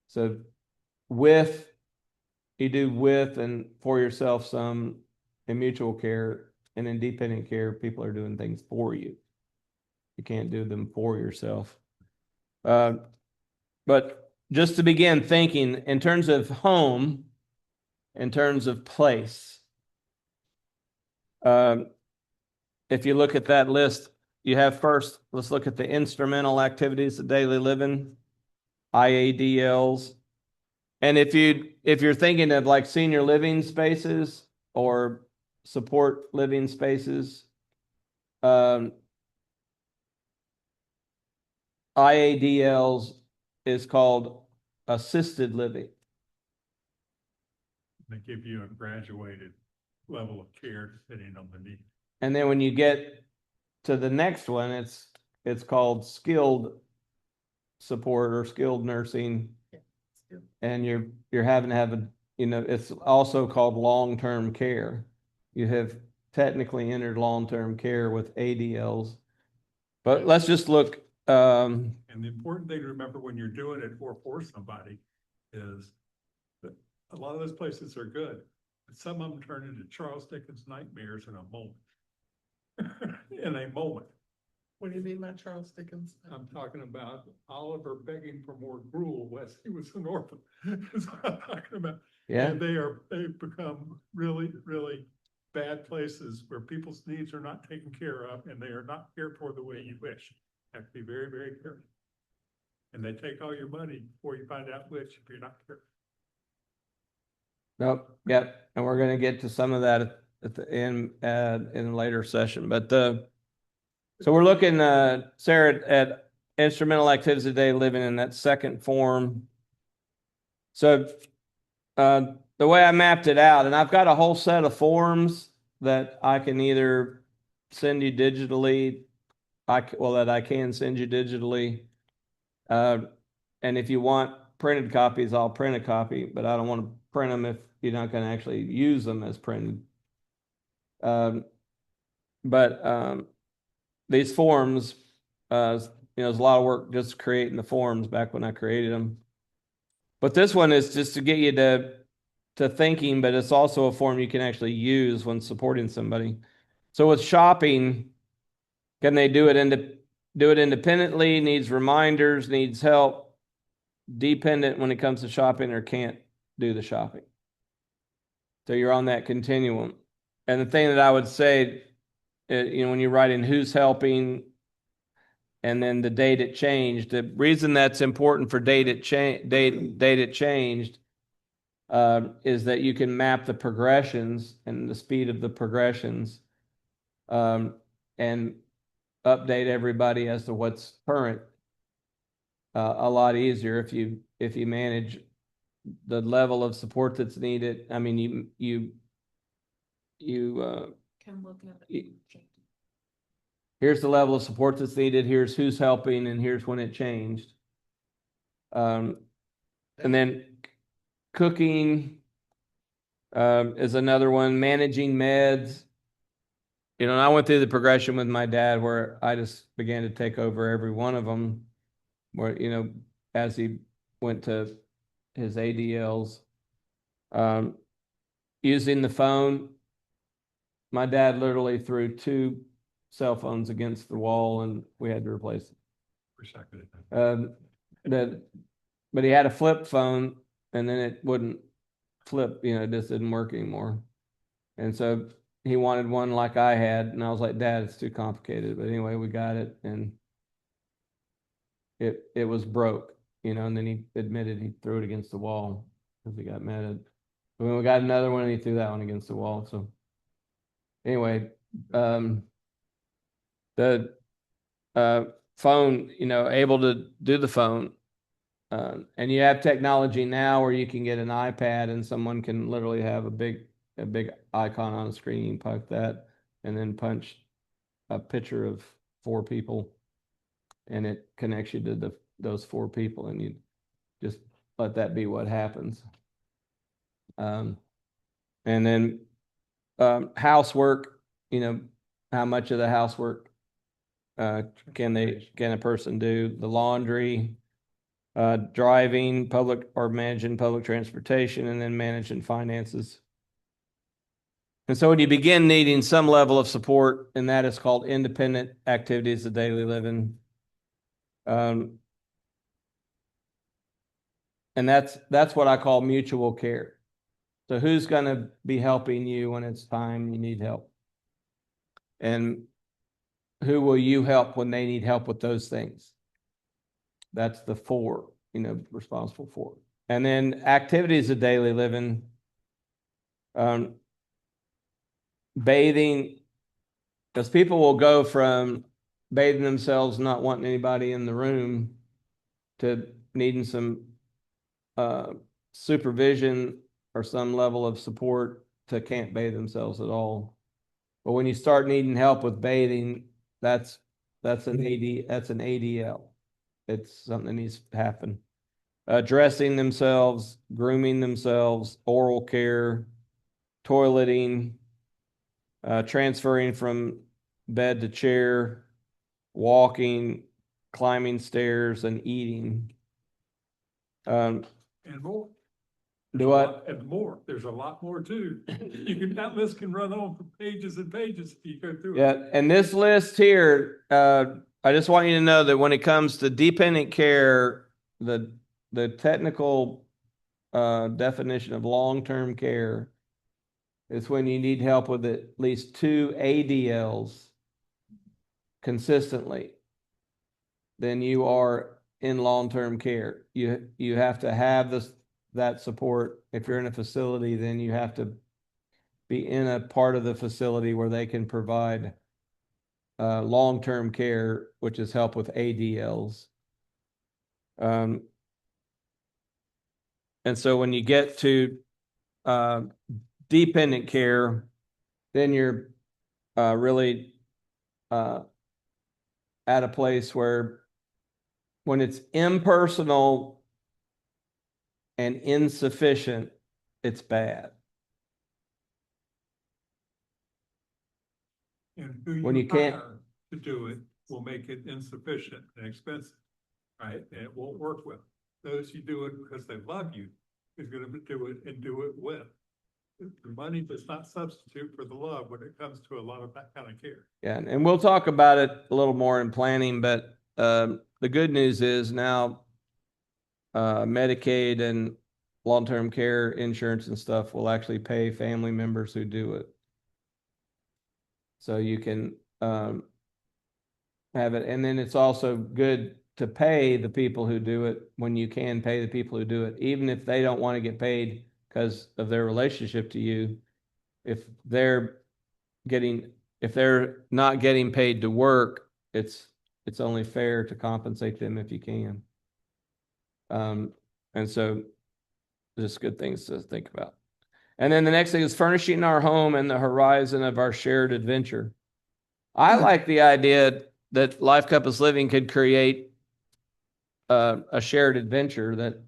So you do with and for yourself some in mutual care, and in dependent care, people are doing things for you. You can't do them for yourself. But just to begin thinking in terms of home, in terms of place, if you look at that list, you have first, let's look at the instrumental activities of daily living, IADLs. And if you're thinking of like senior living spaces or support living spaces, IADLs is called assisted living. They give you a graduated level of care depending on the need. And then when you get to the next one, it's called skilled support or skilled nursing. And you're having to have it's also called long-term care. You have technically entered long-term care with ADLs. But let's just look. And the important thing to remember when you're doing it for somebody is that a lot of those places are good, but some of them turn into Charles Dickens nightmares in a moment. In a moment. What do you mean by Charles Dickens? I'm talking about Oliver begging for more gruel as he was an orphan. That's what I'm talking about. Yeah. And they've become really, really bad places where people's needs are not taken care of and they are not cared for the way you wish. Have to be very, very careful. And they take all your money before you find out which, if you're not careful. Nope, yep, and we're gonna get to some of that at the end, in a later session, but so we're looking, Sarah, at instrumental activities of daily living in that second form. So, the way I mapped it out, and I've got a whole set of forms that I can either send you digitally, that I can send you digitally. And if you want printed copies, I'll print a copy, but I don't want to print them if you're not going to actually use them as printed. But these forms, there's a lot of work just creating the forms back when I created them. But this one is just to get you to thinking, but it's also a form you can actually use when supporting somebody. So with shopping, can they do it independently, needs reminders, needs help, dependent when it comes to shopping, or can't do the shopping? So you're on that continuum. And the thing that I would say, when you're writing who's helping and then the date it changed, the reason that's important for date it changed is that you can map the progressions and the speed of the progressions, and update everybody as to what's current a lot easier if you manage the level of support that's needed. I mean, you Can look at it. here's the level of support that's needed, here's who's helping, and here's when it changed. And then cooking is another one. Managing meds. And I went through the progression with my dad where I just began to take over every one of them, where, as he went to his ADLs. Using the phone. My dad literally threw 2 cell phones against the wall and we had to replace them. Wish I could have done But he had a flip phone and then it wouldn't flip, it just didn't work anymore. And so he wanted one like I had, and I was like, Dad, it's too complicated. But anyway, we got it, and it was broke, and then he admitted he threw it against the wall because he got mad at. But when we got another one, and he threw that one against the wall. So anyway, the phone, able to do the phone. And you have technology now where you can get an iPad and someone can literally have a big icon on the screen. You can punch that and then punch a picture of 4 people, and it connects you to those 4 people, and you just let that be what happens. And then housework, how much of the housework can a person do? The laundry, driving public or managing public transportation, and then managing finances. And so when you begin needing some level of support, and that is called independent activities of daily living. And that's what I call mutual care. So who's going to be helping you when it's time you need help? And who will you help when they need help with those things? That's the 4, responsible for. And then activities of daily living, bathing, because people will go from bathing themselves, not wanting anybody in the room, to needing some supervision or some level of support to can't bathe themselves at all. But when you start needing help with bathing, that's an ADL. It's something that needs to happen. Dressing themselves, grooming themselves, oral care, toileting, transferring from bed to chair, walking, climbing stairs, and eating. And more. Do what? And more. There's a lot more too. That list can run on for pages and pages if you go through it. Yeah, and this list here, I just want you to know that when it comes to dependent care, the technical definition of long-term care is when you need help with at least 2 ADLs consistently. Then you are in long-term care. You have to have that support. If you're in a facility, then you have to be in a part of the facility where they can provide long-term care, which is help with ADLs. And so when you get to dependent care, then you're really at a place where when it's impersonal and insufficient, it's bad. And who When you you can't- hire to do it will make it insufficient and expensive, right? And it won't work well. Those you do it because they love you is gonna do it and do it well. The money does not substitute for the love when it comes to a lot of that kind of care. Yeah, and we'll talk about it a little more in planning, but the good news is now Medicaid and long-term care insurance and stuff will actually pay family members who do it. So you can have it, and then it's also good to pay the people who do it when you can pay the people who do it, even if they don't want to get paid because of their relationship to you. If they're not getting paid to work, it's only fair to compensate them if you can. And so just good things to think about. And then the next thing is furnishing our home and the horizon of our shared adventure. I like the idea that Life Compass Living could create a shared adventure that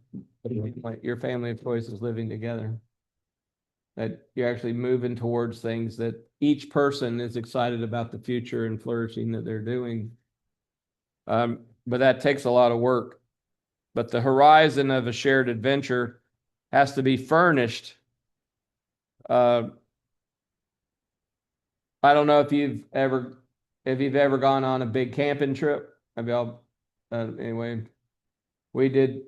like your family of choice is living together. That you're actually moving towards things that each person is excited about the future and flourishing that they're doing. But that takes a lot of work. But the horizon of a shared adventure has to be furnished. I don't know if you've ever gone on a big camping trip. Have y'all? Anyway, we did.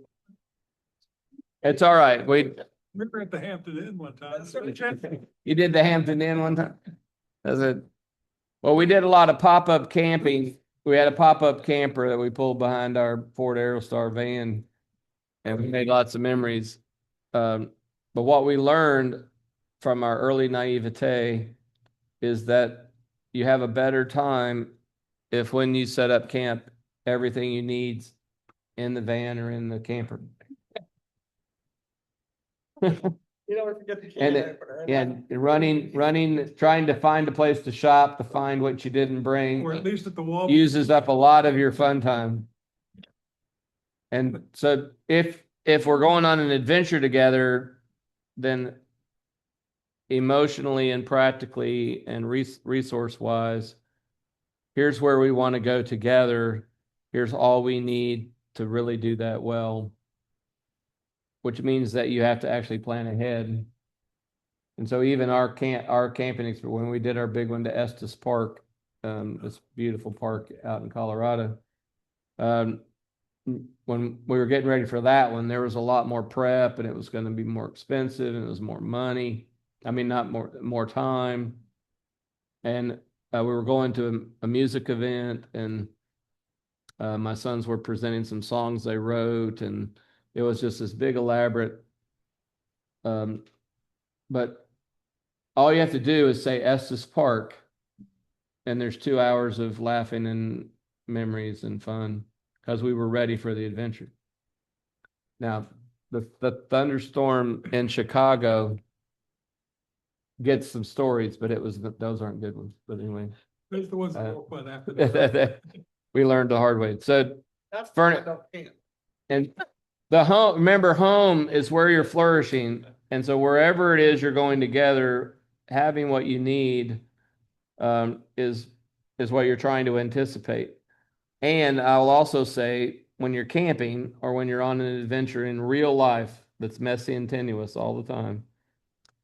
It's all right. We were at the Hampton Inn one time. You did the Hampton Inn one time? That's it. Well, we did a lot of pop-up camping. We had a pop-up camper that we pulled behind our Ford Aerostar van, and we made lots of memories. But what we learned from our early naivete is that you have a better time if when you set up camp, everything you need's in the van or in the camper. You don't forget the can opener. And running, trying to find a place to shop, to find what you didn't bring, Or at least at the wall. uses up a lot of your fun time. And so if we're going on an adventure together, then emotionally and practically and resource wise, here's where we want to go together. Here's all we need to really do that well, which means that you have to actually plan ahead. And so even our camping experience, when we did our big one to Estes Park, this beautiful park out in Colorado, when we were getting ready for that one, there was a lot more prep and it was going to be more expensive and it was more money. I mean, not more time. And we were going to a music event, and my sons were presenting some songs they wrote, and it was just this big elaborate. But all you have to do is say Estes Park, and there's 2 hours of laughing and memories and fun because we were ready for the adventure. Now, the thunderstorm in Chicago gets some stories, but those aren't good ones. But anyway, There's the ones that were fun after that. we learned the hard way. So That's Furn- and the home, remember, home is where you're flourishing. And so wherever it is you're going together, having what you need is what you're trying to anticipate. And I'll also say, when you're camping or when you're on an adventure in real life that's messy and tenuous all the time,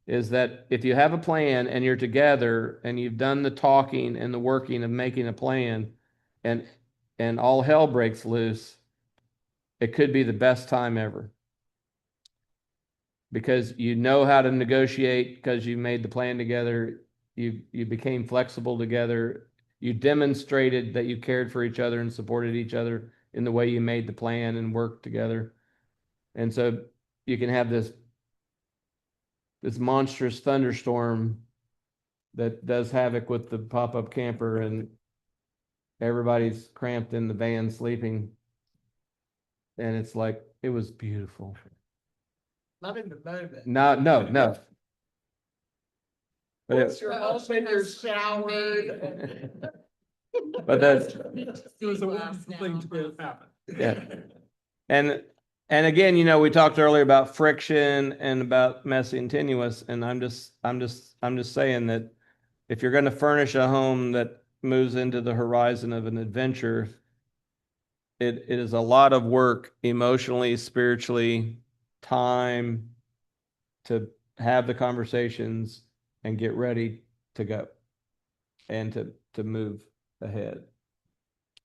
is that if you have a plan and you're together and you've done the talking and the working of making a plan, and all hell breaks loose, it could be the best time ever. Because you know how to negotiate, because you made the plan together, you became flexible together, you demonstrated that you cared for each other and supported each other in the way you made the plan and worked together. And so you can have this monstrous thunderstorm that does havoc with the pop-up camper, and everybody's cramped in the van sleeping. And it's like, it was beautiful. Not in the moment. No. But Once it, you're home and you're showered. but that's, It was a wonderful thing to have happen. yeah. And again, we talked earlier about friction and about messy and tenuous, and I'm just saying that if you're going to furnish a home that moves into the horizon of an adventure, it is a lot of work emotionally, spiritually, time to have the conversations and get ready to go and to move ahead.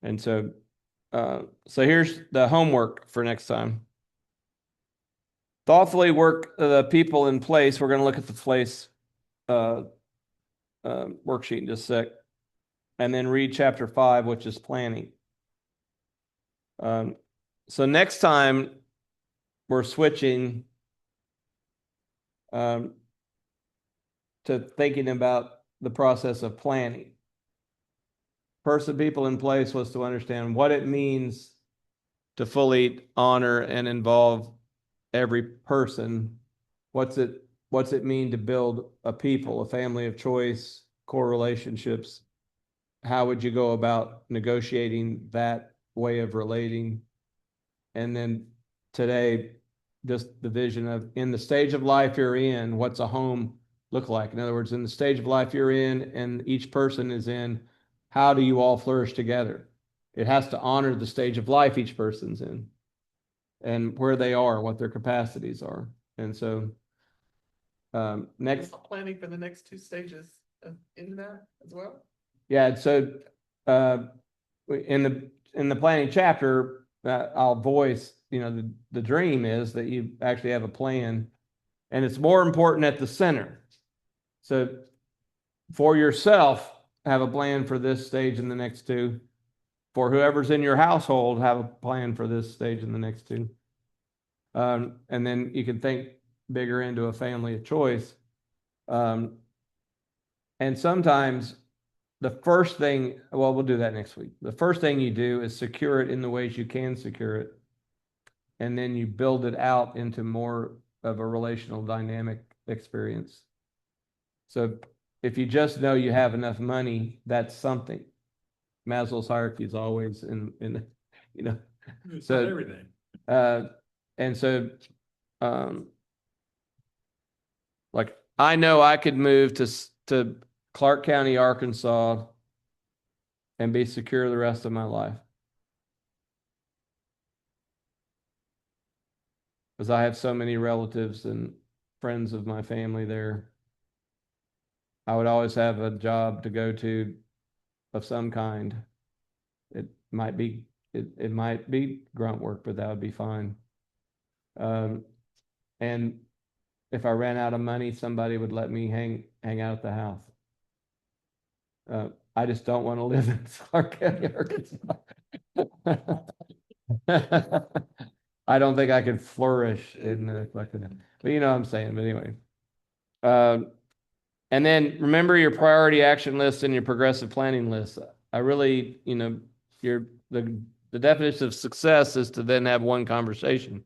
And so here's the homework for next time. Thoughtfully work the people in place. We're going to look at the place worksheet in just a sec. And then read chapter 5, which is planning. So next time we're switching to thinking about the process of planning. First, the people in place was to understand what it means to fully honor and involve every person. What's it mean to build a people, a family of choice, core relationships? How would you go about negotiating that way of relating? And then today, just the vision of, in the stage of life you're in, what's a home look like? In other words, in the stage of life you're in and each person is in, how do you all flourish together? It has to honor the stage of life each person's in and where they are, what their capacities are. And so next, Planning for the next 2 stages in that as well. yeah. So in the planning chapter, I'll voice, the dream is that you actually have a plan, and it's more important at the center. So for yourself, have a plan for this stage and the next 2. For whoever's in your household, have a plan for this stage and the next 2. And then you can think bigger into a family of choice. And sometimes the first thing, well, we'll do that next week. The first thing you do is secure it in the ways you can secure it. And then you build it out into more of a relational dynamic experience. So if you just know you have enough money, that's something. Maslow's hierarchy is always in It's so not everything. and so like I know I could move to Clark County, Arkansas, and be secure the rest of my life, because I have so many relatives and friends of my family there. I would always have a job to go to of some kind. It might be grunt work, but that would be fine. And if I ran out of money, somebody would let me hang out at the house. I just don't want to live in Clark County, Arkansas. I don't think I could flourish in the, but you know what I'm saying. But anyway, and then remember your priority action list and your progressive planning list. I really, the definition of success is to then have one conversation.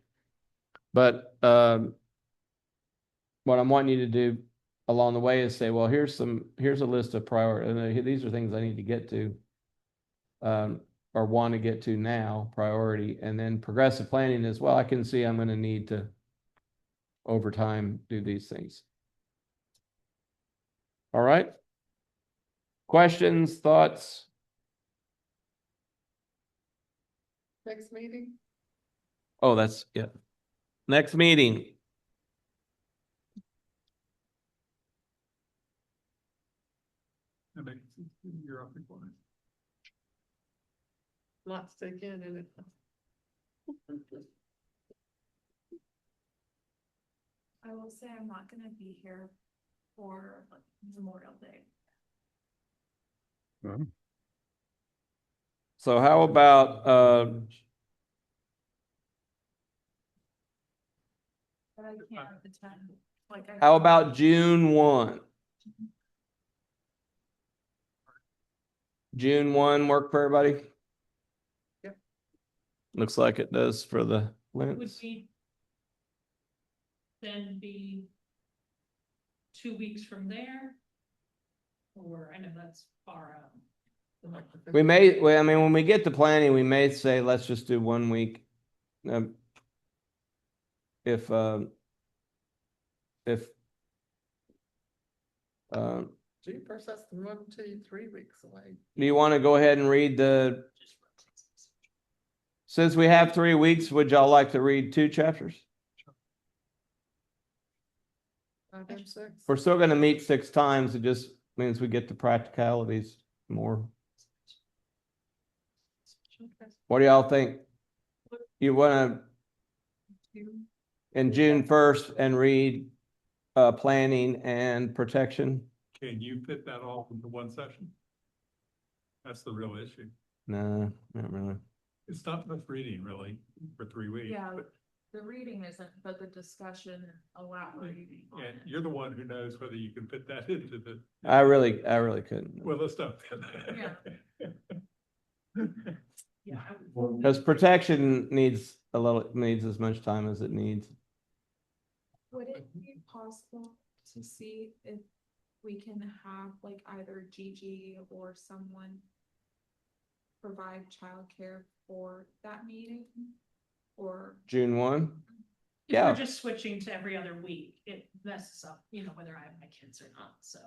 But what I'm wanting you to do along the way is say, well, here's a list of priorities. These are things I need to get to, or want to get to now, priority. And then progressive planning is, well, I can see I'm going to need to, over time, do these things. All right. Questions, thoughts? Next meeting. Oh, yeah. Next meeting. That makes sense. You're up before it. Lots to take in it. I will say I'm not gonna be here for like Memorial Day. So how about I can't attend. Like, How about June 1? June 1 work for everybody? Yep. Looks like it does for the would Lents. be then be 2 weeks from there? Or I know that's far out. We may, well, I mean, when we get to planning, we may say, let's just do 1 week. If June first, that's 1, 2, 3 weeks away. do you want to go ahead and read since we have 3 weeks, would y'all like to read 2 chapters? 5 and 6. We're still going to meet 6 times. It just means we get the practicalities more. What do y'all think? You want to in June 1st and read planning and protection? Can you fit that all into one session? That's the real issue. No, not really. It's not much reading really for 3 weeks. Yeah. but- The reading isn't, but the discussion elaborating. on And it. you're the one who knows whether you can fit that into the. I really couldn't. Well, let's not. Yeah. Because protection needs as much time as it needs. Would it be possible to see if we can have like either Gigi or someone provide childcare for that meeting? Or, June 1? If Yeah. we're just switching to every other week, it messes up, whether I have my kids or not, so.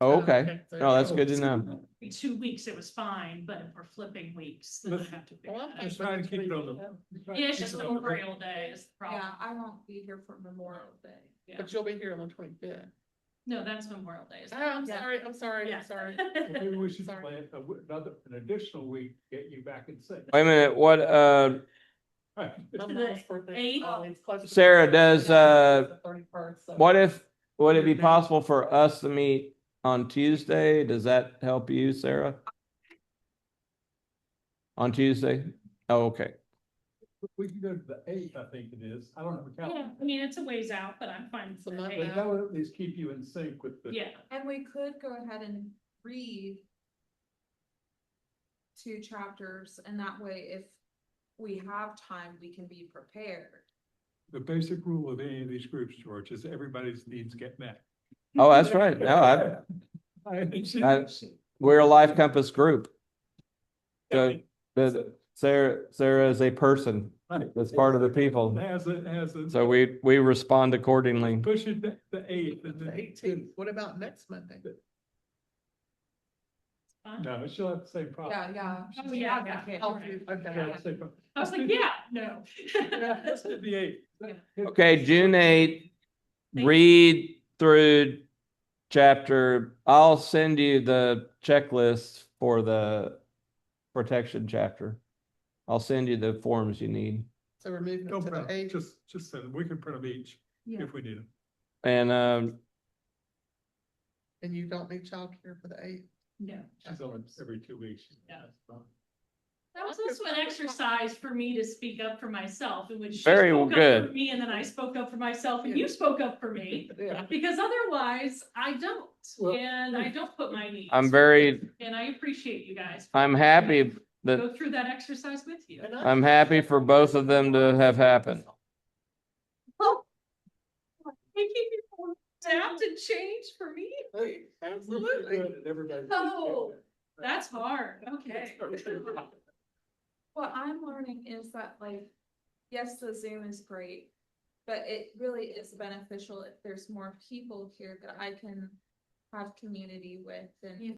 Oh, okay. No, that's good to know. 2 weeks, it was fine, but if we're flipping weeks, then I have to figure Well, it I'm out. Just trying to keep it on the. Yeah, it's just Memorial Day is the problem. yeah, I won't be here for Memorial Day. Yeah. But you'll be here on the 25th. No, that's Memorial Day. Oh, I'm Yeah. sorry, I'm sorry, Yeah. I'm sorry. Maybe we should Sorry. plan an additional week, get you back in sync. Wait a minute, what, My mom's birthday. Eight. It's close to- Sarah, does, The 31st, so- would it be possible for us to meet on Tuesday? Does that help you, Sarah? On Tuesday? Oh, okay. We can go to the 8th, I think it is. I don't have a Yeah, calendar. I mean, it's a ways out, but I'm fine. So with not it. But that would at least keep you in sync with the. Yeah, And we could go ahead and read 2 chapters, and that way, if we have time, we can be prepared. The basic rule of any of these groups, George, is everybody's needs get met. Oh, that's right. No, we're a Life Compass group. So, Sarah is a person. That's part of the people. Has a. So we respond accordingly. Push it to the 8th and The then. 18th, what about next Monday? fine. No, she'll have the same problem. Yeah. Oh, yeah, yeah. Oh, Right. She'll have okay. the same problem. I was like, yeah, no. Let's do the 8th. Okay, June 8th, Thank read through chapter, I'll send you the checklist for the protection chapter. I'll send you the forms you need. So we're moving Don't to print the 'em, 8th. just send them. We can print them each Yeah. if we need them. And And you don't need childcare for the 8th? No. She's on every 2 weeks. Yeah. That was also an exercise for me to speak up for myself, in which she Very spoke up good. for me, and then I spoke up for myself, and you spoke up for me. Yeah. Because otherwise, I don't, Well, and I don't put my needs. I'm very, And I appreciate you guys. I'm happy that, Go through that exercise with you. And I- I'm happy for both of them to have happened. Thank you for adapt and change for me. Absolutely. Everybody. Oh, that's hard, okay. What I'm learning is that like, yes, the Zoom is great, but it really is beneficial if there's more people here that I can have community with and